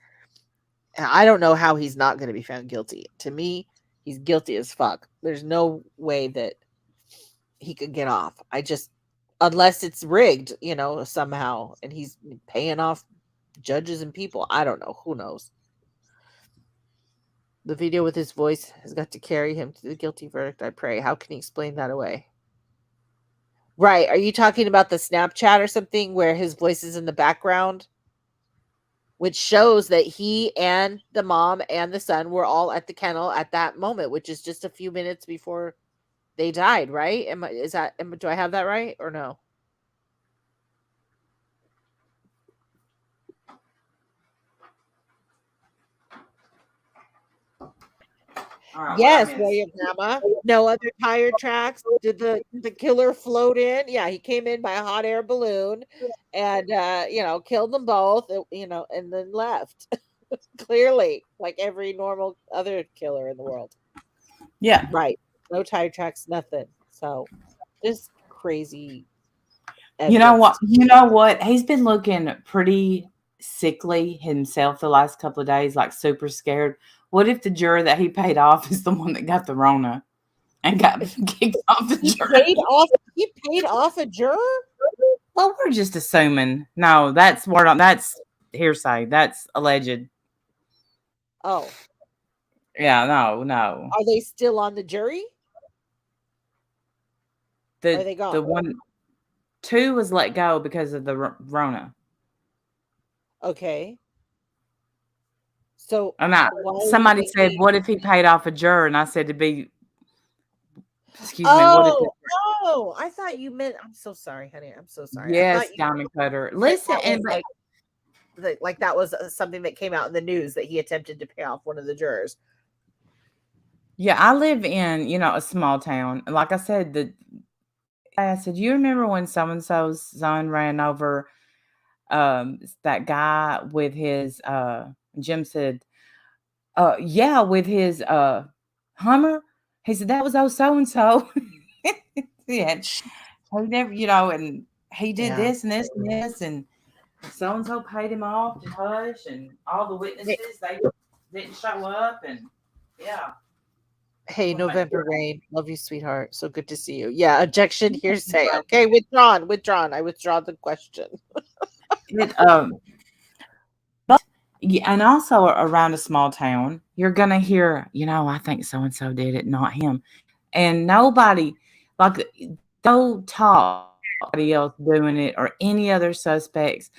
And I don't know how he's not going to be found guilty. To me, he's guilty as fuck. There's no way that he could get off. Unless it's rigged, somehow, and he's paying off judges and people. I don't know. Who knows? The video with his voice has got to carry him to the guilty verdict, I pray. How can he explain that away? Right. Are you talking about the Snapchat or something where his voice is in the background? Which shows that he and the mom and the son were all at the kennel at that moment, which is just a few minutes before they died, right? Do I have that right or no? Yes, Warrior Grandma. No other tire tracks. Did the killer float in? Yeah, he came in by a hot air balloon and killed them both, and then left. Clearly, like every normal other killer in the world. Yeah. Right. No tire tracks, nothing. So just crazy. You know what? He's been looking pretty sickly himself the last couple of days, like super scared. What if the juror that he paid off is the one that got the Rona and got kicked off the jury? He paid off a juror? Well, we're just assuming. No, that's hearsay. That's alleged. Oh. Yeah, no. Are they still on the jury? Are they gone? Two was let go because of the Rona. Okay. So somebody said, "What if he paid off a juror?" And I said, "To be." Excuse me. I thought you meant. I'm so sorry, honey. I'm so sorry. Yes, Diamond Cutter. Listen, and like that was something that came out in the news that he attempted to pay off one of the jurors. Yeah, I live in, a small town. Like I said, I said, you remember when so and so's son ran over that guy with his Jim said, yeah, with his Hummer. He said that was so and so. Yeah. He never, and he did Yeah. this and this and this, and so and so paid him off to hush, and all the witnesses they didn't show up, and yeah. Hey, Well, November Rain. Love you, sweetheart. So good to see you. Yeah, objection, hearsay. Okay, withdrawn. I withdraw the question. It, but yeah, and also around a small town, you're gonna hear, I think so and so did it, not him, and nobody like no talk nobody else doing it or any other suspects.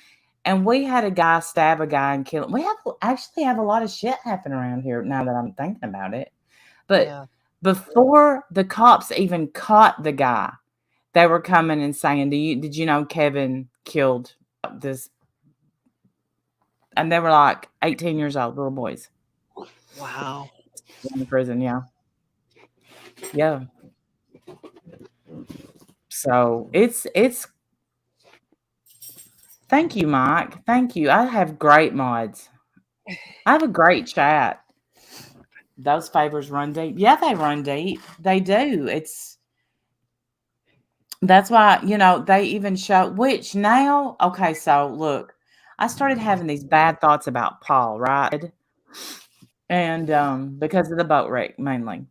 And we had a guy stab a guy and kill him. We actually have a lot of shit happen around here now that I'm thinking about it. But Yeah. before the cops even caught the guy, they were coming and saying, did you know Kevin killed this? And they were like 18 years old, little boys Wow. in the prison. Yeah. Yeah. So it's thank you, Mike. Thank you. I have great mods. I have a great chat. Those favors run deep. Yeah, they run deep. They do. That's why, they even show which now, okay, so look, I started having these bad thoughts about Paul, right? And because of the boat wreck mainly.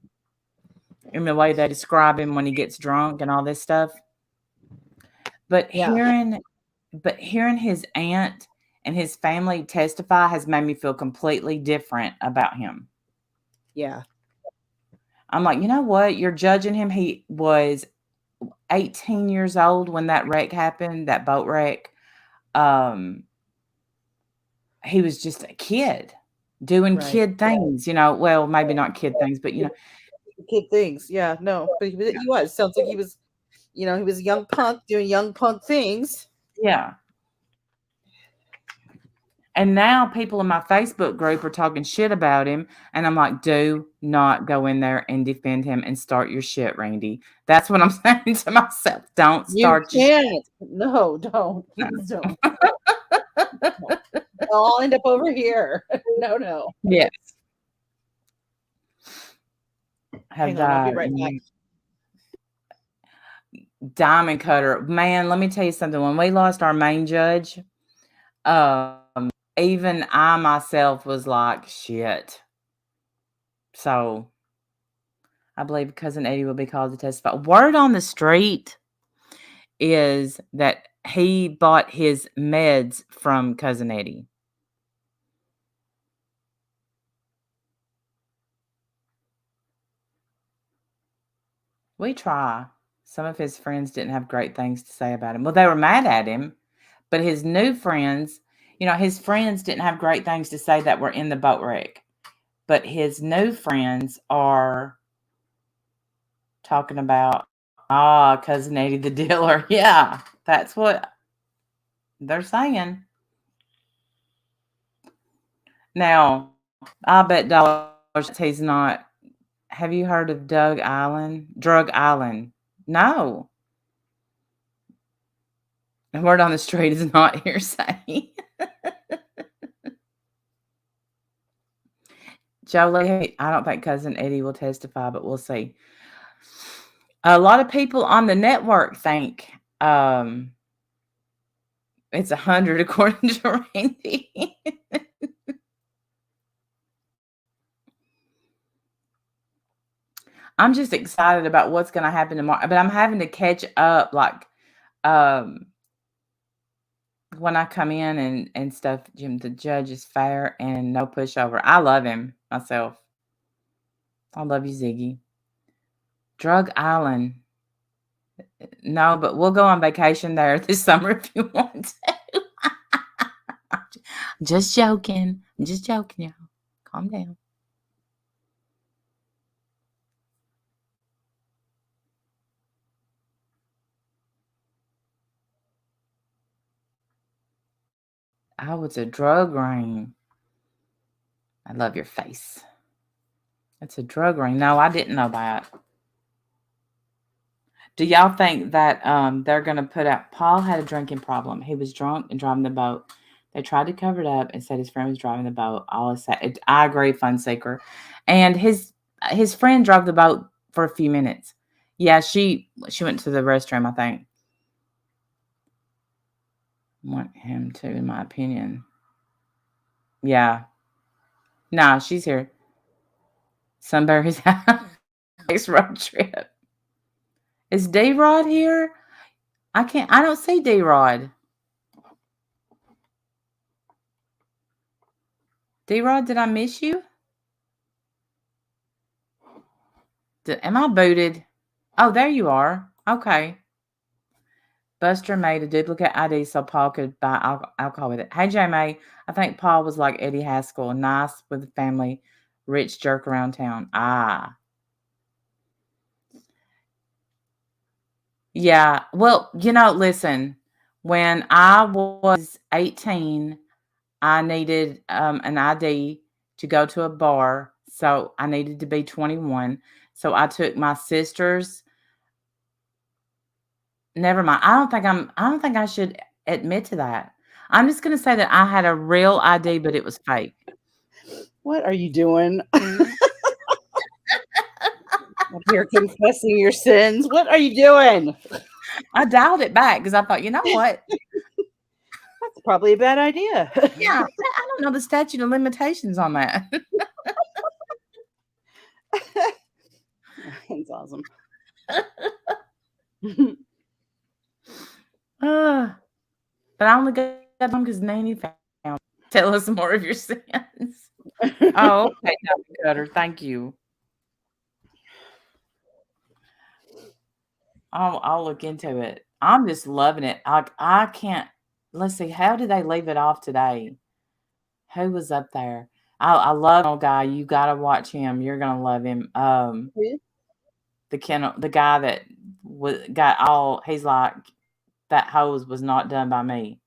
In the way they describe him when he gets drunk and all this stuff. But Yeah. hearing his aunt and his family testify has made me feel completely different about him. Yeah. I'm like, you know what? You're judging him. He was 18 years old when that wreck happened, that boat wreck. He was just a kid doing Right. kid things, well, maybe not kid things, but Kid things. Yeah, no. But he was. Sounds like he was, he was a young punk doing young punk things. yeah. And now people in my Facebook group are talking shit about him. And I'm like, do not go in there and defend him and start your shit, Randy. That's what I'm saying to myself. Don't You start your can't. No, don't. Please don't. I'll end up over here. No. Yes. Hang on, I'll be right back. Diamond cutter. Man, let me tell you something. When we lost our main judge, even I myself was like, shit. So I believe Cousin Eddie will be called to testify. Word on the street is that he bought his meds from Cousin Eddie. We try. Some of his friends didn't have great things to say about him. Well, they were mad at him, but his new friends, his friends didn't have great things to say that were in the boat wreck. But his new friends are talking about, Cousin Eddie the dealer. Yeah, that's what they're saying. Now, I bet dollars he's not. Have you heard of Drug Island? No. The word on the street is not hearsay. Jolie, I don't think Cousin Eddie will testify, but we'll see. A lot of people on the network think it's 100 according to Randy. I'm just excited about what's going to happen tomorrow, but I'm having to catch up when I come in and stuff. Jim, the judge is fair and no pushover. I love him myself. I love you, Ziggy. Drug Island. No, but we'll go on vacation there this summer if you want to. Just joking. I'm just joking, y'all. Calm down. Oh, it's a drug ring. I love your face. It's a drug ring. No, I didn't know that. Do y'all think that they're gonna put out? Paul had a drinking problem. He was drunk and driving the boat. They tried to cover it up and said his friend was driving the boat. All is said. I agree, fun seeker. And his friend drove the boat for a few minutes. Yeah, she went to the restroom, I think. Want him to, in my opinion. Yeah. Nah, she's here. Sunbury's next road trip. Is D-Rod here? I don't see D-Rod. D-Rod, did I miss you? Am I booted? Oh, there you are. Okay. Buster made a duplicate ID so Paul could buy alcohol with it. Hey, Jamie, I think Paul was like Eddie Haskell, nice with the family, rich jerk around town. Ah. Yeah. Well, listen, when I was 18, I needed an ID to go to a bar. So I needed to be 21. So I took my sister's. Never mind. I don't think I should admit to that. I'm just going to say that I had a real ID, but it was fake. What are you doing? You're confessing your sins. What are you doing? I dialed it back because I thought, you know what? That's probably a bad idea. Yeah, I don't know the statute of limitations on that. That's awesome. But I only got them because Nanny found. Tell us more of your sins. Oh, okay, Dr. Cutter. Thank you. I'll look into it. I'm just loving it. I can't. Let's see. How did they leave it off today? Who was up there? I love the guy. You gotta watch him. You're gonna love him. The guy that got all. He's like, that hose was not done by me.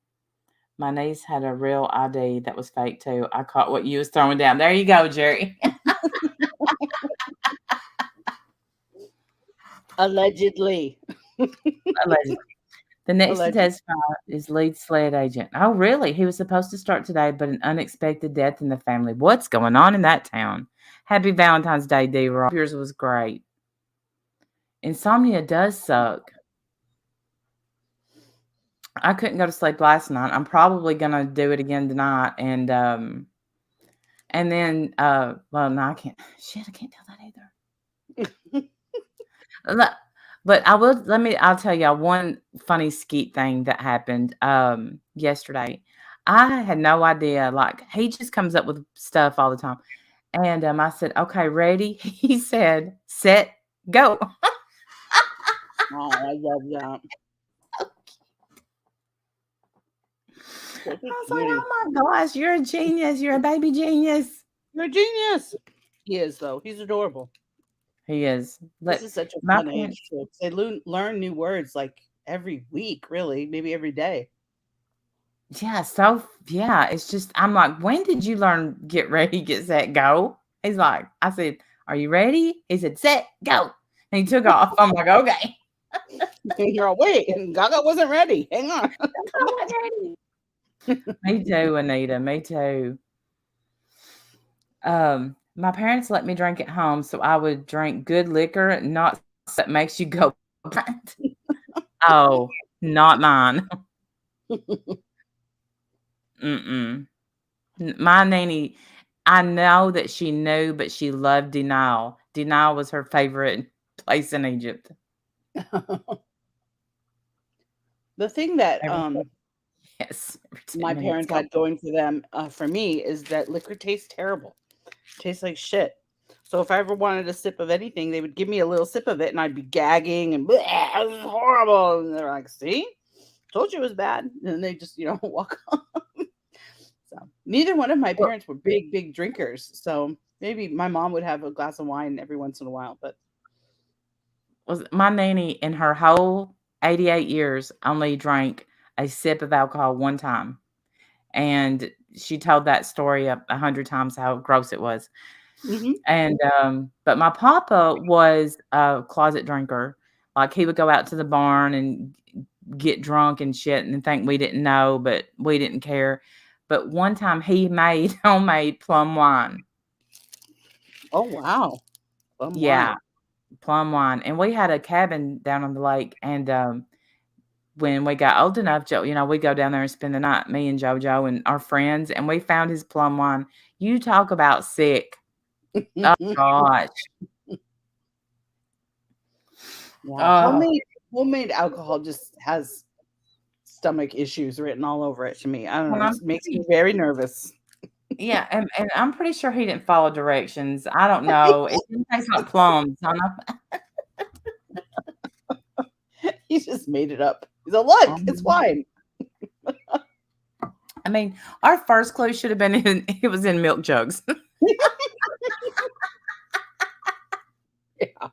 My niece had a real ID that was fake too. I caught what you was throwing down. There you go, Jerry. Allegedly. Allegedly. The next to testify is lead SLED agent. Oh, really? He was supposed to start today, but an unexpected death in the family. What's going on in that town? Happy Valentine's Day, D-Rob. Yours was great. Insomnia does suck. I couldn't go to sleep last night. I'm probably gonna do it again tonight, and then well, no, I can't. Shit, I can't tell that either. But I will. I'll tell y'all one funny skeet thing that happened yesterday. I had no idea. Like, he just comes up with stuff all the time, and I said, "Okay, ready?" He said, "Set, go." Oh, I love that. I was like, "Oh my gosh, you're a genius! You're a baby genius! You're a genius." He is, though. He's adorable. He is. This is such a fun age trip. They learn new words like every week, really, maybe every day. Yeah. So yeah, it's just I'm like, when did you learn get ready, get set, go? He's like, I said, "Are you ready?" He said, "Set, go." And he took off. I'm like, okay. You're all, wait, Gaga wasn't ready. Hang on. I wasn't ready. Me too, Anita. Me too. My parents let me drink at home, so I would drink good liquor, not that makes you go. Oh, not mine. My nanny, I know that she knew, but she loved Denial. Denial was her favorite place in Egypt. The thing that yes, my parents had going for them, for me, is that liquor tastes terrible. Tastes like shit. So if I ever wanted a sip of anything, they would give me a little sip of it, and I'd be gagging and this is horrible. And they're like, "See, told you it was bad." And they just, walk on. So neither one of my parents were big drinkers. So maybe my mom would have a glass of wine every once in a while, but was my nanny in her whole 88 years only drank a sip of alcohol one time. And she told that story 100 times how gross it was. Mhm. And but my papa was a closet drinker. Like he would go out to the barn and get drunk and shit and think we didn't know, but we didn't care. But one time he made homemade plum wine. Oh, wow. Plum Yeah, wine. plum wine. And we had a cabin down on the lake. And when we got old enough, Joe, we go down there and spend the night, me and JoJo and our friends, and we found his plum wine. You talk about sick. Oh gosh. Yeah. Oh, Homemade alcohol just has stomach issues written all over it to me. I don't well, know. It makes me very nervous. yeah, and I'm pretty sure he didn't follow directions. I don't know. It didn't taste like plums. I know. He just made it up. He's like, look, it's wine. I mean, our first clue should have been it was in milk jugs. Yeah.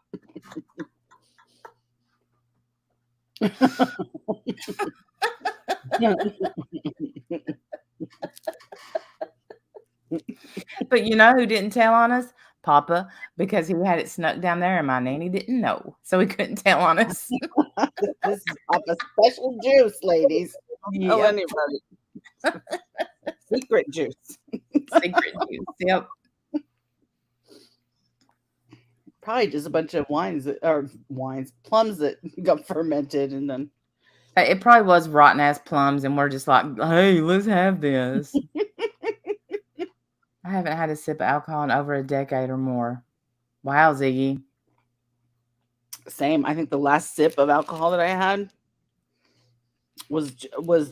But you know who didn't tell on us? Papa, because he had it snuck down there and my nanny didn't know. So he couldn't tell on us. This is Papa's special juice, ladies. Don't tell Yep. anybody. Secret juice. Secret juice. Yep. Probably just a bunch of plums that got fermented and then It probably was rotten ass plums, and we're just like, hey, let's have this. I haven't had a sip of alcohol in over a decade or more. Wow, Ziggy. same. I think the last sip of alcohol that I had was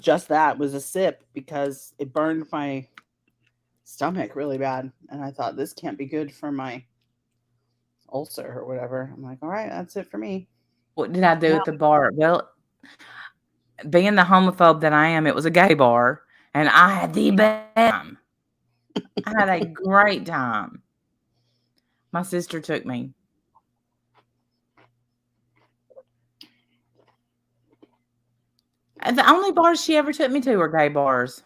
just that, was a sip, because it burned my stomach really bad, and I thought this can't be good for my ulcer or whatever. I'm like, all right, that's it for me. What did I do at the bar? Well, being the homophobe that I am, it was a gay bar, and I had the best time. I had a great time. My sister took me. And the only bars she ever took me to were gay bars.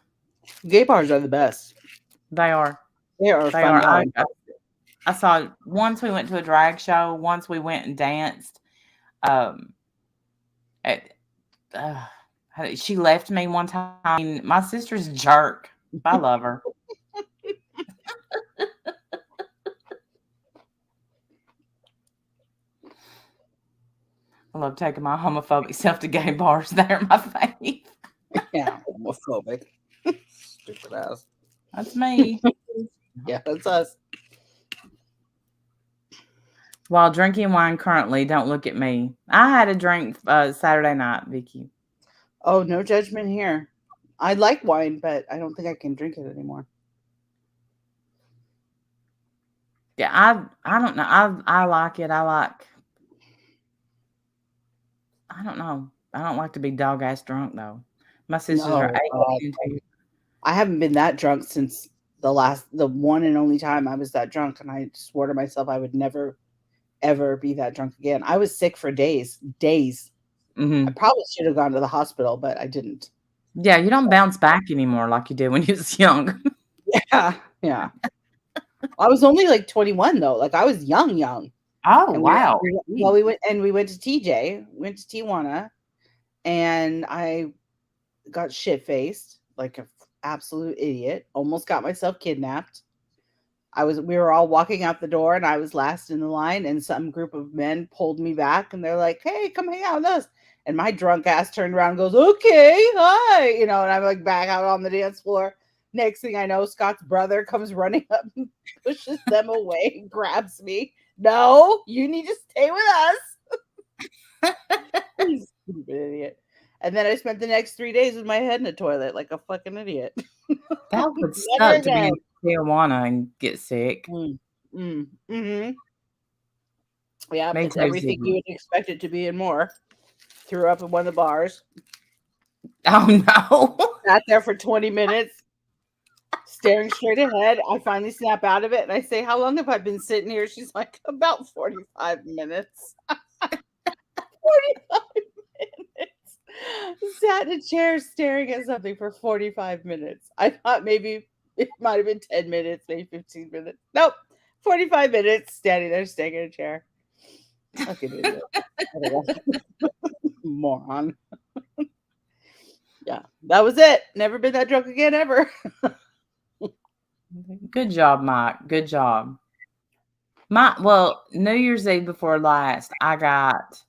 Gay bars are the best. They are. They are They fun. are. Time. I saw once we went to a drag show. Once we went and danced. At, she left me one time. My sister's a jerk. I love her. I love taking my homophobic self to gay bars. They're my fave. Yeah, homophobic. Stupid ass. That's me. Yeah, that's us. While drinking wine currently, don't look at me. I had a drink Saturday night, Vicky. Oh, no judgment here. I like wine, but I don't think I can drink it anymore. Yeah, I don't know. I like it. I don't know. I don't like to be dog ass drunk though. My sisters are 18 too. I haven't been that drunk since the one and only time I was that drunk, and I swore to myself I would never, ever be that drunk again. I was sick for days. Mm-hmm. I probably should have gone to the hospital, but I didn't. Yeah, you don't bounce back anymore like you did when you was young. Yeah. I was only like 21 though. Like I was young. Oh, and wow. we went to TJ, went to Tijuana, and I got shit faced like an absolute idiot. Almost got myself kidnapped. We were all walking out the door, and I was last in the line, and some group of men pulled me back, and they're like, "Hey, come hang out with us." And my drunk ass turned around and goes, "Okay, hi," and I'm like back out on the dance floor. Next thing I know, Scott's brother comes running up and pushes them away and grabs me. No, you need to stay with us. You stupid idiot. And then I spent the next 3 days with my head in a toilet like a fucking idiot. That would suck to be in Tijuana and get sick. Mm-hmm. Yeah, Me it's too, everything Ziggy. you would expect it to be and more. Threw up in one of the bars. Oh no. Sat there for 20 minutes, staring straight ahead. I finally snap out of it and I say, "How long have I been sitting here?" She's like, "About 45 minutes." 45 minutes. Sat in a chair staring at something for 45 minutes. I thought maybe it might have been 10 minutes, maybe 15 minutes. Nope. 45 minutes standing there, staying in a chair. Fucking idiot. Moron. Yeah, that was it. Never been that drunk again, ever. Good job, Mike. Good job. Well, New Year's Eve before last, I got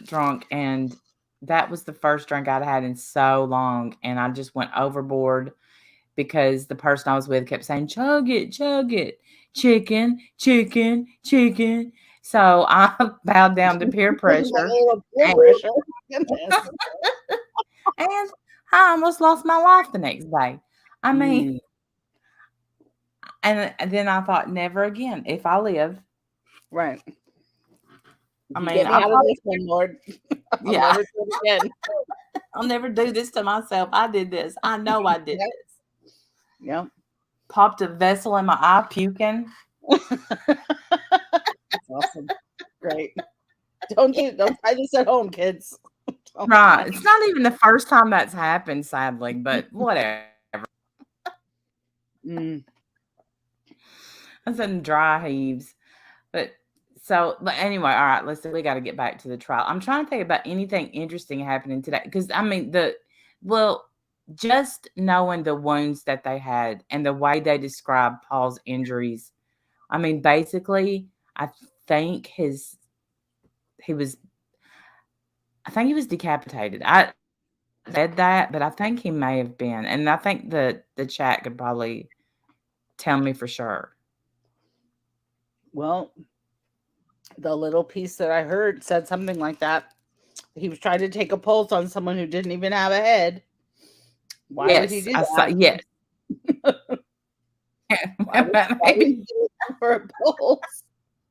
drunk, and that was the first drink I'd had in so long, and I just went overboard because the person I was with kept saying, chug it, chicken, chicken, chicken. So I bowed down to peer pressure. And I almost lost my life the next day. I mean, and then I thought, never again. If I live, right. I You mean, get me out of this one, Lord. I'll Yeah. never do it again. I'll never do this to myself. I did this. I know I did Yep. this. Yep. Popped a vessel in my eye, puking. That's awesome. Great. Don't try this at home, kids. Don't Right. try. It's not even the first time that's happened, sadly, but whatever. Mm. That's in dry heaves. But anyway, all right, we got to get back to the trial. I'm trying to think about anything interesting happening today. Because I mean, just knowing the wounds that they had and the way they described Paul's injuries. I mean, basically, I think he was decapitated. I said that, but I think he may have been. And I think the chat could probably tell me for sure. Well, the little piece that I heard said something like that. He was trying to take a pulse on someone who didn't even have a head. Why would he do that? Yes. Why would he do that for a pulse?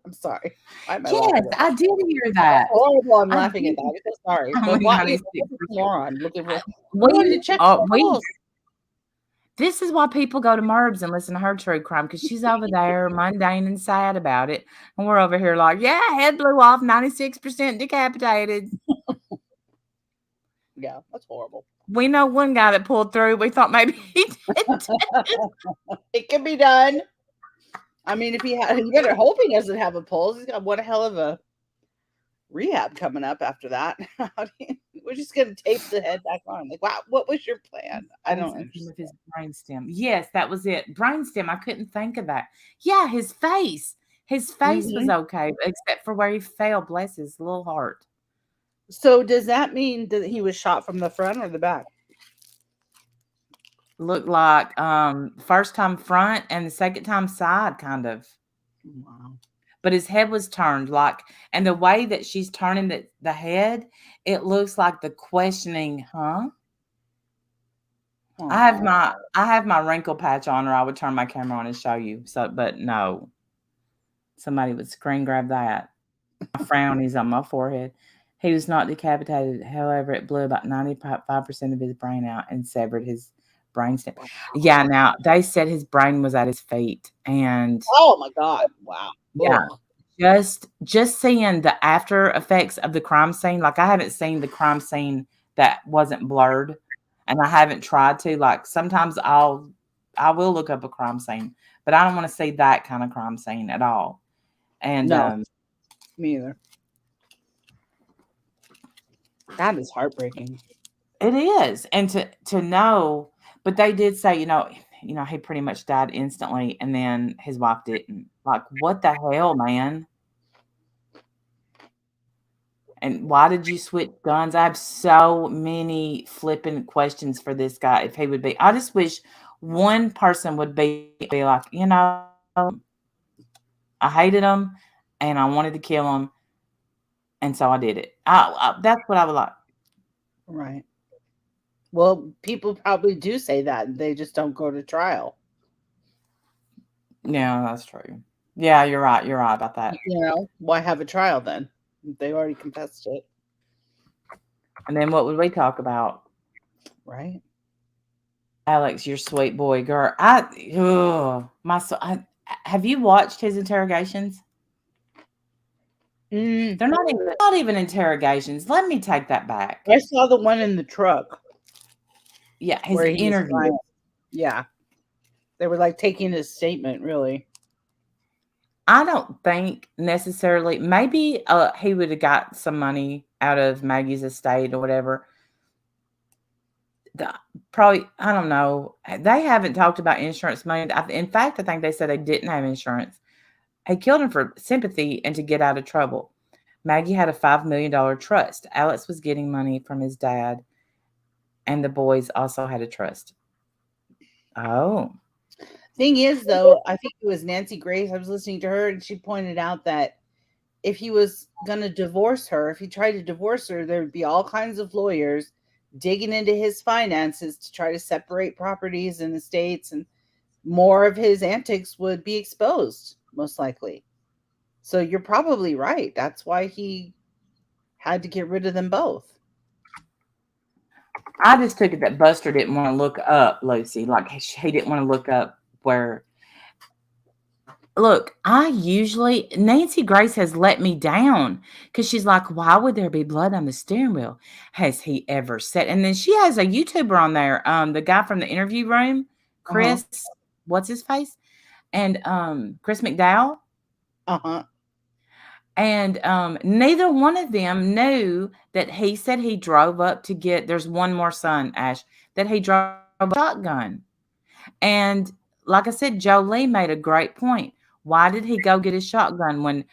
I'm sorry. Yes, I did hear that. Horrible. I'm laughing at that. I'm so sorry. But why is moron looking for? We to check the pulse. This is why people go to Merbs and listen to her true crime, because she's over there mundane and sad about it. And we're over here like, yeah, head blew off, 96% decapitated. Yeah, that's horrible. We know one guy that pulled through. We thought maybe he did. It can be done. I mean, if you better hope he doesn't have a pulse. He's got one hell of a rehab coming up after that. We're just going to tape the head back on. Like, wow, what was your plan? I don't understand. With his brainstem. Yes, that was it. Brainstem. I couldn't think of that. Yeah, his face. His face was okay, except for where he fell. Bless his little heart. So does that mean that he was shot from the front or the back? Looked like first time front and the second time side, kind of. Wow. But his head was turned and the way that she's turning the head, it looks like the questioning, huh? I have my wrinkle patch on, or I would turn my camera on and show you. But no, somebody would screen grab that. My frownies on my forehead. He was not decapitated. However, it blew about 95% of his brain out and severed his brainstem. Yeah, now they said his brain was at his feet, and oh my God, wow. Yeah, just seeing the after effects of the crime scene. Like, I haven't seen the crime scene that wasn't blurred, and I haven't tried to. Like, sometimes I will look up a crime scene, but I don't want to see that kind of crime scene at all. And no, me either. That is heartbreaking. It is, and to know, but they did say, he pretty much died instantly, and then his wife didn't. Like, what the hell, man? And why did you switch guns? I have so many flipping questions for this guy. If he would be, I just wish one person would be like, I hated him, and I wanted to kill him, and so I did it. That's what I would like. Right. Well, people probably do say that. They just don't go to trial. Yeah, that's true. Yeah, you're right. You're right about that. Why have a trial then? They already confessed it. And then what would we talk about? Right. Alex, your sweet boy, girl. Have you watched his interrogations? They're not even interrogations. Let me take that back. I saw the one in the truck. Yeah, his interview. Yeah. They were like taking his statement, really. I don't think necessarily. Maybe he would have got some money out of Maggie's estate or whatever. The, probably, I don't know. They haven't talked about insurance money. In fact, I think they said they didn't have insurance. He killed him for sympathy and to get out of trouble. Maggie had a $5 million trust. Alex was getting money from his dad, and the boys also had a trust. Oh. Thing is, though, I think it was Nancy Grace. I was listening to her, and she pointed out that if he was going to divorce her, if he tried to divorce her, there would be all kinds of lawyers digging into his finances to try to separate properties and estates, and more of his antics would be exposed, most likely. So you're probably right. That's why he had to get rid of them both. I just took it that Buster didn't want to look up Lucy. Like, he didn't want to look up where. Look, Nancy Grace has let me down because she's like, why would there be blood on the steering wheel? Has he ever said? And then she has a YouTuber on there, the guy from the interview room, Chris, what's his face? And Chris McDowell. And neither one of them knew that he said he drove up to get, there's one more son, Ash, that he drove a shotgun. And like I said, Jolie made a great point. Why did he go get his shotgun when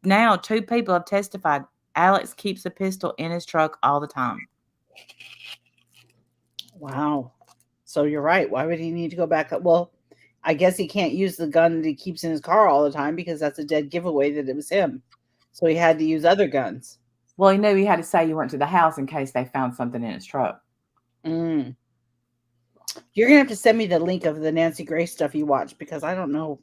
now 2 people have testified Alex keeps a pistol in his truck all the time? Wow. So you're right. Why would he need to go back up? Well, I guess he can't use the gun that he keeps in his car all the time because that's a dead giveaway that it was him. So he had to use other guns. Well, he knew he had to say he went to the house in case they found something in his truck. You're going to have to send me the link of the Nancy Grace stuff you watched because I don't know.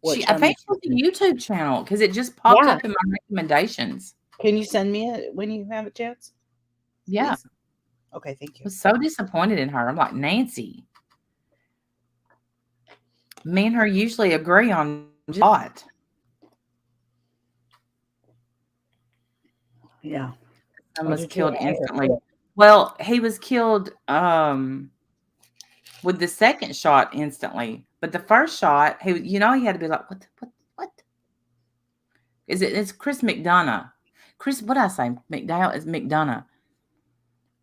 I think it was a YouTube channel because it just popped up in my recommendations. Can you send me it when you have a chance? Yeah. Please? Okay, thank you. I was so disappointed in her. I'm like, Nancy. Me and her usually agree on a lot. Yeah. Son was killed instantly. Well, he was killed with the second shot instantly. But the first shot, he had to be like, what? It's Chris McDonough. What did I say? McDowell is McDonough.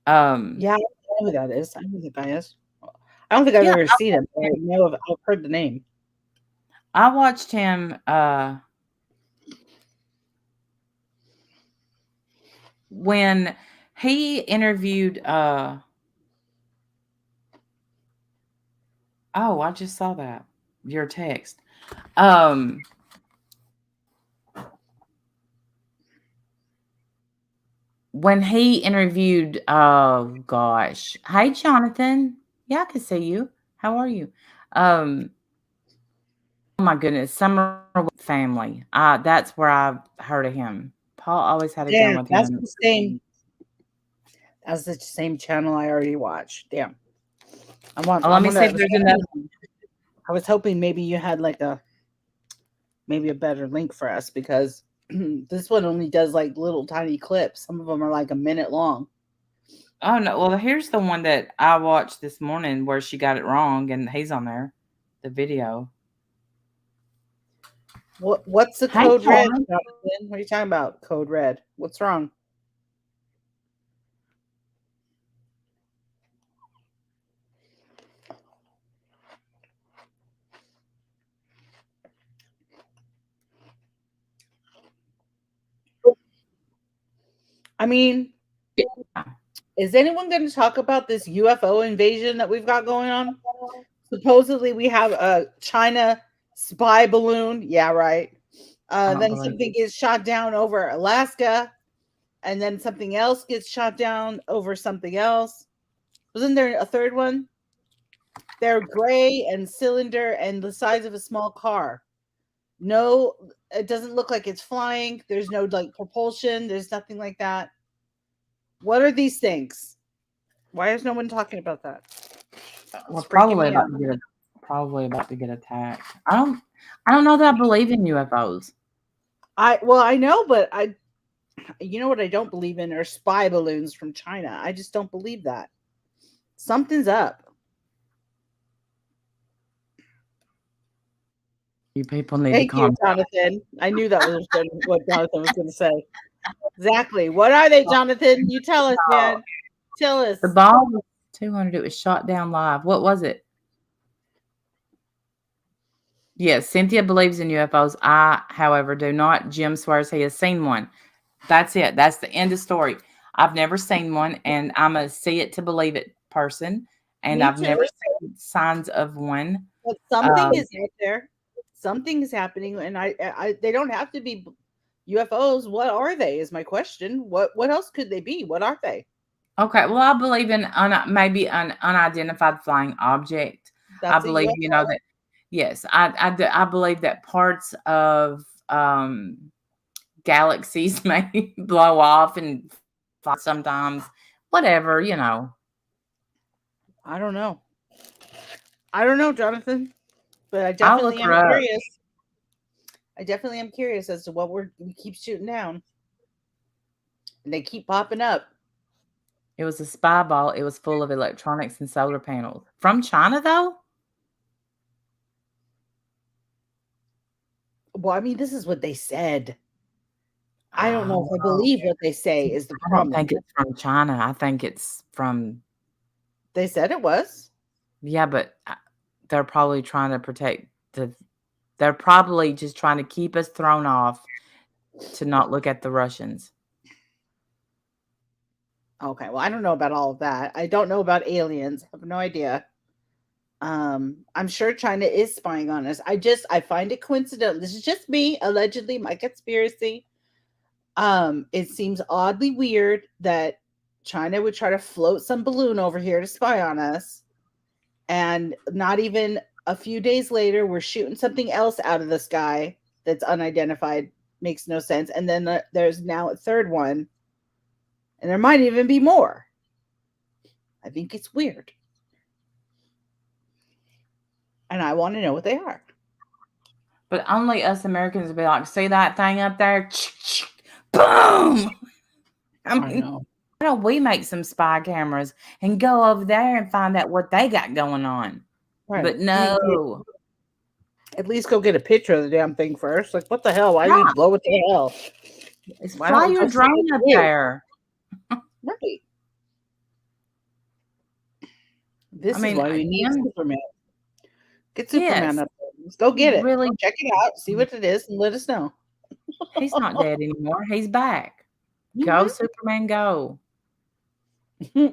Yeah, I know who that is. I know who the guy is. I don't think I've ever seen him, but I know I've heard the name. I watched him when he interviewed I just saw that. Your text. When he interviewed, oh gosh. Hey, Jonathan. Yeah, I can see you. How are you? Oh my goodness. Summer Family. That's where I heard of him. Paul always had a gun with that's him. The same. That's the same channel I already watched. Damn. Let me see if there's another one. I was hoping maybe you had like a better link for us because this one only does like little tiny clips. Some of them are like a minute long. Oh no! Well, here's the one that I watched this morning where she got it wrong, and he's on there, the video. What's the code red? What are you talking about? Code red. What's wrong? I mean, is anyone going to talk about this UFO invasion that we've got going on? Supposedly, we have a China spy balloon. Yeah, right. Then something gets shot down over Alaska, and then something else gets shot down over something else. Wasn't there a third one? They're gray and cylinder and the size of a small car. No, it doesn't look like it's flying. There's no like propulsion. There's nothing like that. What are these things? Why is no one talking about that? We're probably about to get attacked. I don't know that I believe in UFOs. I know, but you know what I don't believe in are spy balloons from China. I just don't believe that. Something's up. You people need to Thank you, calm down. Jonathan. I knew that was what Jonathan was going to say. Exactly. What are they, Jonathan? You tell us, man. Tell us. The ball was 200. It was shot down live. What was it? Yes, Cynthia believes in UFOs. I, however, do not. Jim swears he has seen one. That's it. That's the end of story. I've never seen one, and I'm a see it to believe it person, and Me I've never too. seen signs of one. But something Um, is out there. Something is happening, and they don't have to be UFOs. What are they? Is my question. What else could they be? What are they? Okay, well, I believe in maybe an unidentified flying object. I That's a believe, UFO. that. Yes, I believe that parts of galaxies may blow off and fly sometimes. Whatever, I don't know. I don't know, Jonathan, but I I'll look definitely her am up. curious. I definitely am curious as to what we keep shooting down, and they keep popping up. It was a spy ball. It was full of electronics and solar panels. From China, though? Well, I mean, this is what they said. I don't know if I Oh, believe what they say is the I don't problem. think it's from China. I think it's from, They said it was. yeah, but they're probably trying to protect they're probably just trying to keep us thrown off to not look at the Russians. Okay, well, I don't know about all of that. I don't know about aliens. I have no idea. I'm sure China is spying on us. I find it coincidental. This is just me, allegedly, my conspiracy. It seems oddly weird that China would try to float some balloon over here to spy on us, and not even a few days later, we're shooting something else out of the sky that's unidentified. Makes no sense. And then there's now a third one, and there might even be more. I think it's weird. And I want to know what they are. But only us Americans would be like, see that thing up there? Boom! I mean, know. why don't we make some spy cameras and go over there and find out what they got going on? Right. But no. At least go get a picture of the damn thing first. Like, what the hell? Why do you blow it to hell? Why Fly don't we your just drone up do it? there. Right. This I mean, is why we need again, Superman. Get Superman yes. up there. Let's go get it. Really, Check it out. See what it is and let us know. he's not dead anymore. He's back. Go, Superman, go. Y'all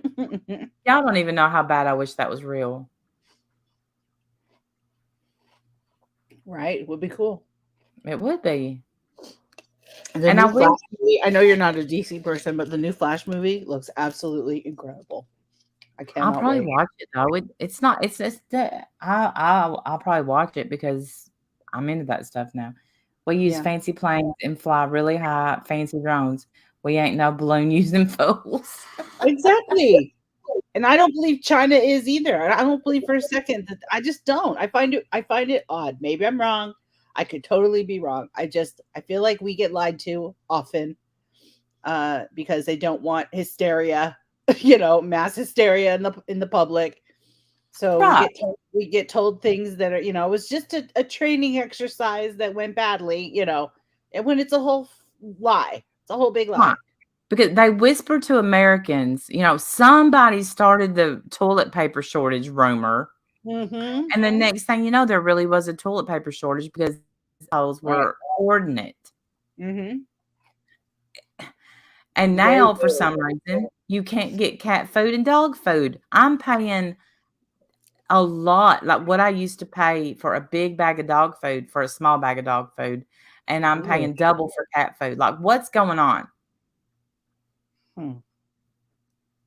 don't even know how bad I wish that was real. Right. It would be cool. It would be. The And new I wish Flash movie, I know you're not a DC person, but the new Flash movie looks absolutely incredible. I I'll cannot probably wait. watch it though. It's not. It's that I'll probably watch it because I'm into that stuff now. We use Yeah. fancy planes and fly really high, fancy drones. We ain't no balloon using fools. Exactly. And I don't believe China is either. I don't believe for a second that I just don't. I find it odd. Maybe I'm wrong. I could totally be wrong. I feel like we get lied to often because they don't want hysteria, mass hysteria in the public. So Right. we get told things that are, it was just a training exercise that went badly, and when it's a whole lie. It's a whole big lie. Right. Because they whisper to Americans, somebody started the toilet paper shortage rumor. Mm-hmm. And the next thing you know, there really was a toilet paper shortage because those were hoarding it. Mm-hmm. And now, for some reason, you can't get cat food and dog food. I'm paying a lot, like what I used to pay for a big bag of dog food for a small bag of dog food. And I'm paying double for cat food. Like, what's going on?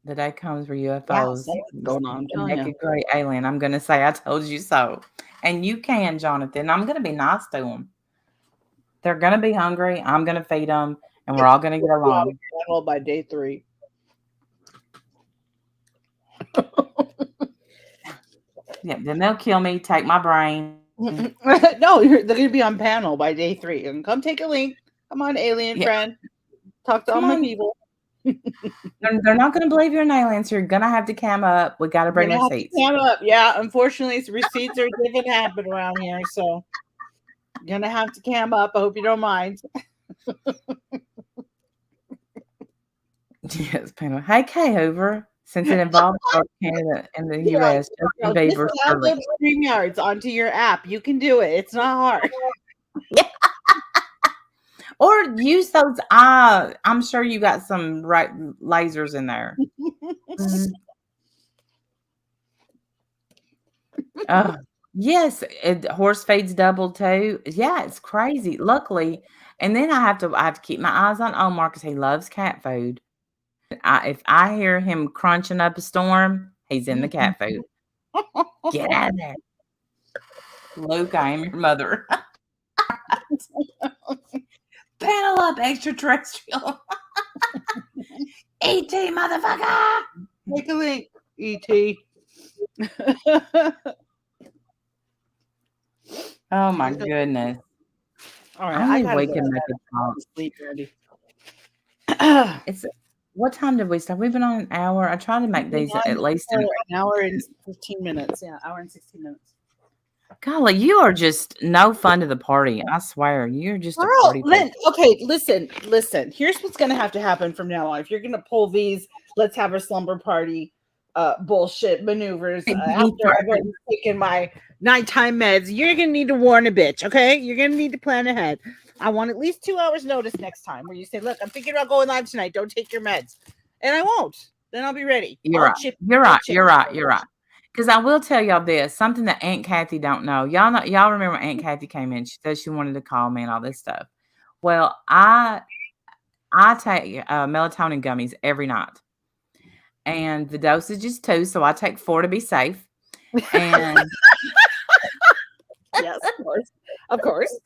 The day comes where UFOs going on. naked gray alien. I'm going to say, I told you so. And you can, Jonathan. I'm going to be nice to them. They're going to be hungry. I'm going to feed them. And we're all going to get along. By day 3. Yeah, then they'll kill me, take my brain. No, they're going to be on panel by day 3. And come take a link. Come on, alien friend. Talk to all my people. They're not going to believe you're an alien, so you're going to have to cam up. We got to bring receipts. Cam up. Yeah, unfortunately, receipts are a different habit around here. So Gonna have to cam up. I hope you don't mind. Yes, panel. Hey, Kay Hoover. Since it involves both Canada and the Yeah, U.S., Justin just Bieber. download StreamYards onto your app. You can do it. It's not hard. Or use those. I'm sure you got some right lasers in there. Yes, horse feeds double too. Yeah, it's crazy. Luckily, and then I have to keep my eyes on Omar because he loves cat food. If I hear him crunching up a storm, he's in the cat food. Get out of there, Luke. I am your mother. Panel up, extraterrestrial. ET, motherfucker. Make a link, ET. Oh my goodness. All right, Only I gotta we go can to make bed. it talk. Sleep ready. It's what time did we start? We've been on an hour. I try to make these at least an hour and 15 minutes. Yeah, hour and 16 minutes. Golly, you are just no fun to the party. I swear, you're just a Girl, party. okay, listen. Here's what's gonna have to happen from now on. If you're gonna pull these, let's have a slumber party, bullshit maneuvers after I've already taken my nighttime meds, you're gonna need to warn a bitch. Okay, you're gonna need to plan ahead. I want at least 2 hours notice next time where you say, "Look, I'm thinking about going live tonight. Don't take your meds," and I won't. Then I'll be ready. You're right. Because I will tell y'all this, something that Aunt Kathy don't know. Y'all remember Aunt Kathy came in. She said she wanted to call me and all this stuff. Well, I take melatonin gummies every night, and the dosage is 2, so I take 4 to be safe. And yes, of course.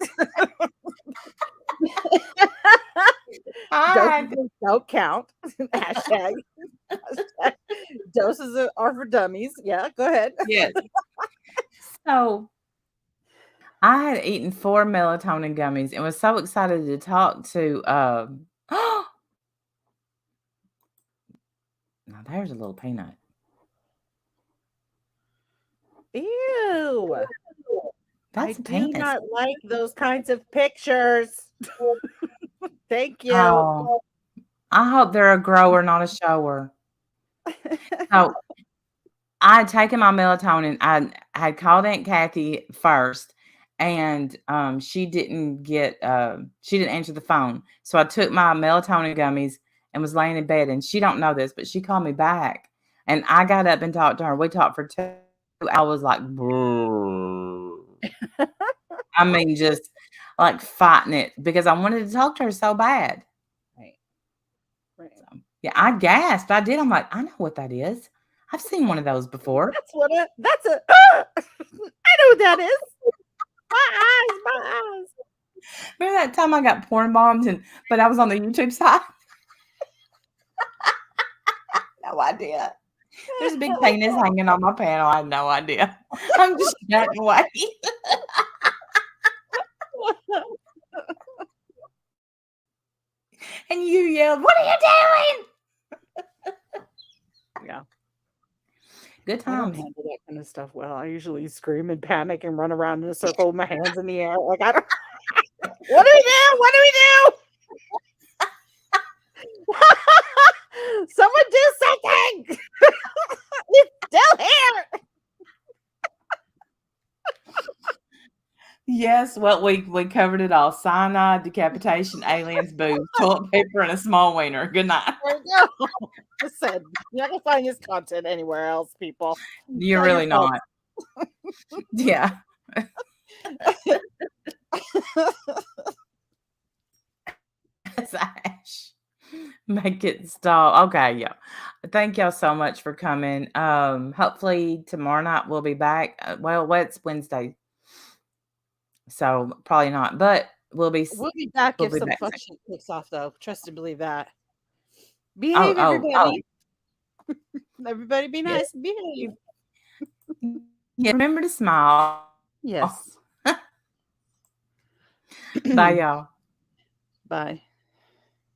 Doses don't count. Hashtag doses are for dummies. Yeah, go ahead. Yes. So I had eaten 4 melatonin gummies and was so excited to talk to now there's a little peanut. Ew. I do not like those kinds of pictures. Thank you. Oh, I hope they're a grower, not a shower. So I had taken my melatonin. I had called Aunt Kathy first, and she didn't answer the phone. So I took my melatonin gummies and was laying in bed. And she don't know this, but she called me back, and I got up and talked to her. We talked for 2 hours. I was like, I mean, just like fighting it because I wanted to talk to her so bad. Right. So, yeah, I gasped. I did. I'm like, I know what that is. I've seen one of those before. I know what that is. My eyes. Remember that time I got porn bombed but I was on the YouTube side? No idea. There's a big penis hanging on my panel. I had no idea. I'm just backing away. And you yelled, "What are you doing?" Yeah. Good I don't times. handle that kind of stuff well. I usually scream and panic and run around in a circle with my hands in the air. Like, I don't. What do we do? Someone do something! It's still here. Yes, well, we covered it all. Cyanide, decapitation, aliens, boobs, toilet paper, and a small wiener. Good night. There we go. Listen, you're not gonna find this content anywhere else, people. You're really not. Yeah. Ash. Make it stop. Okay, yeah. Thank y'all so much for coming. Hopefully tomorrow night we'll be back. Well, it's Wednesday, so probably not. But we'll be back we'll if be some back fuck soon. shit kicks off, though. Trust and believe that. Behave, everybody. Everybody be nice. Yeah. Behave. Yeah, remember to smile. Yes. Bye, y'all. Bye.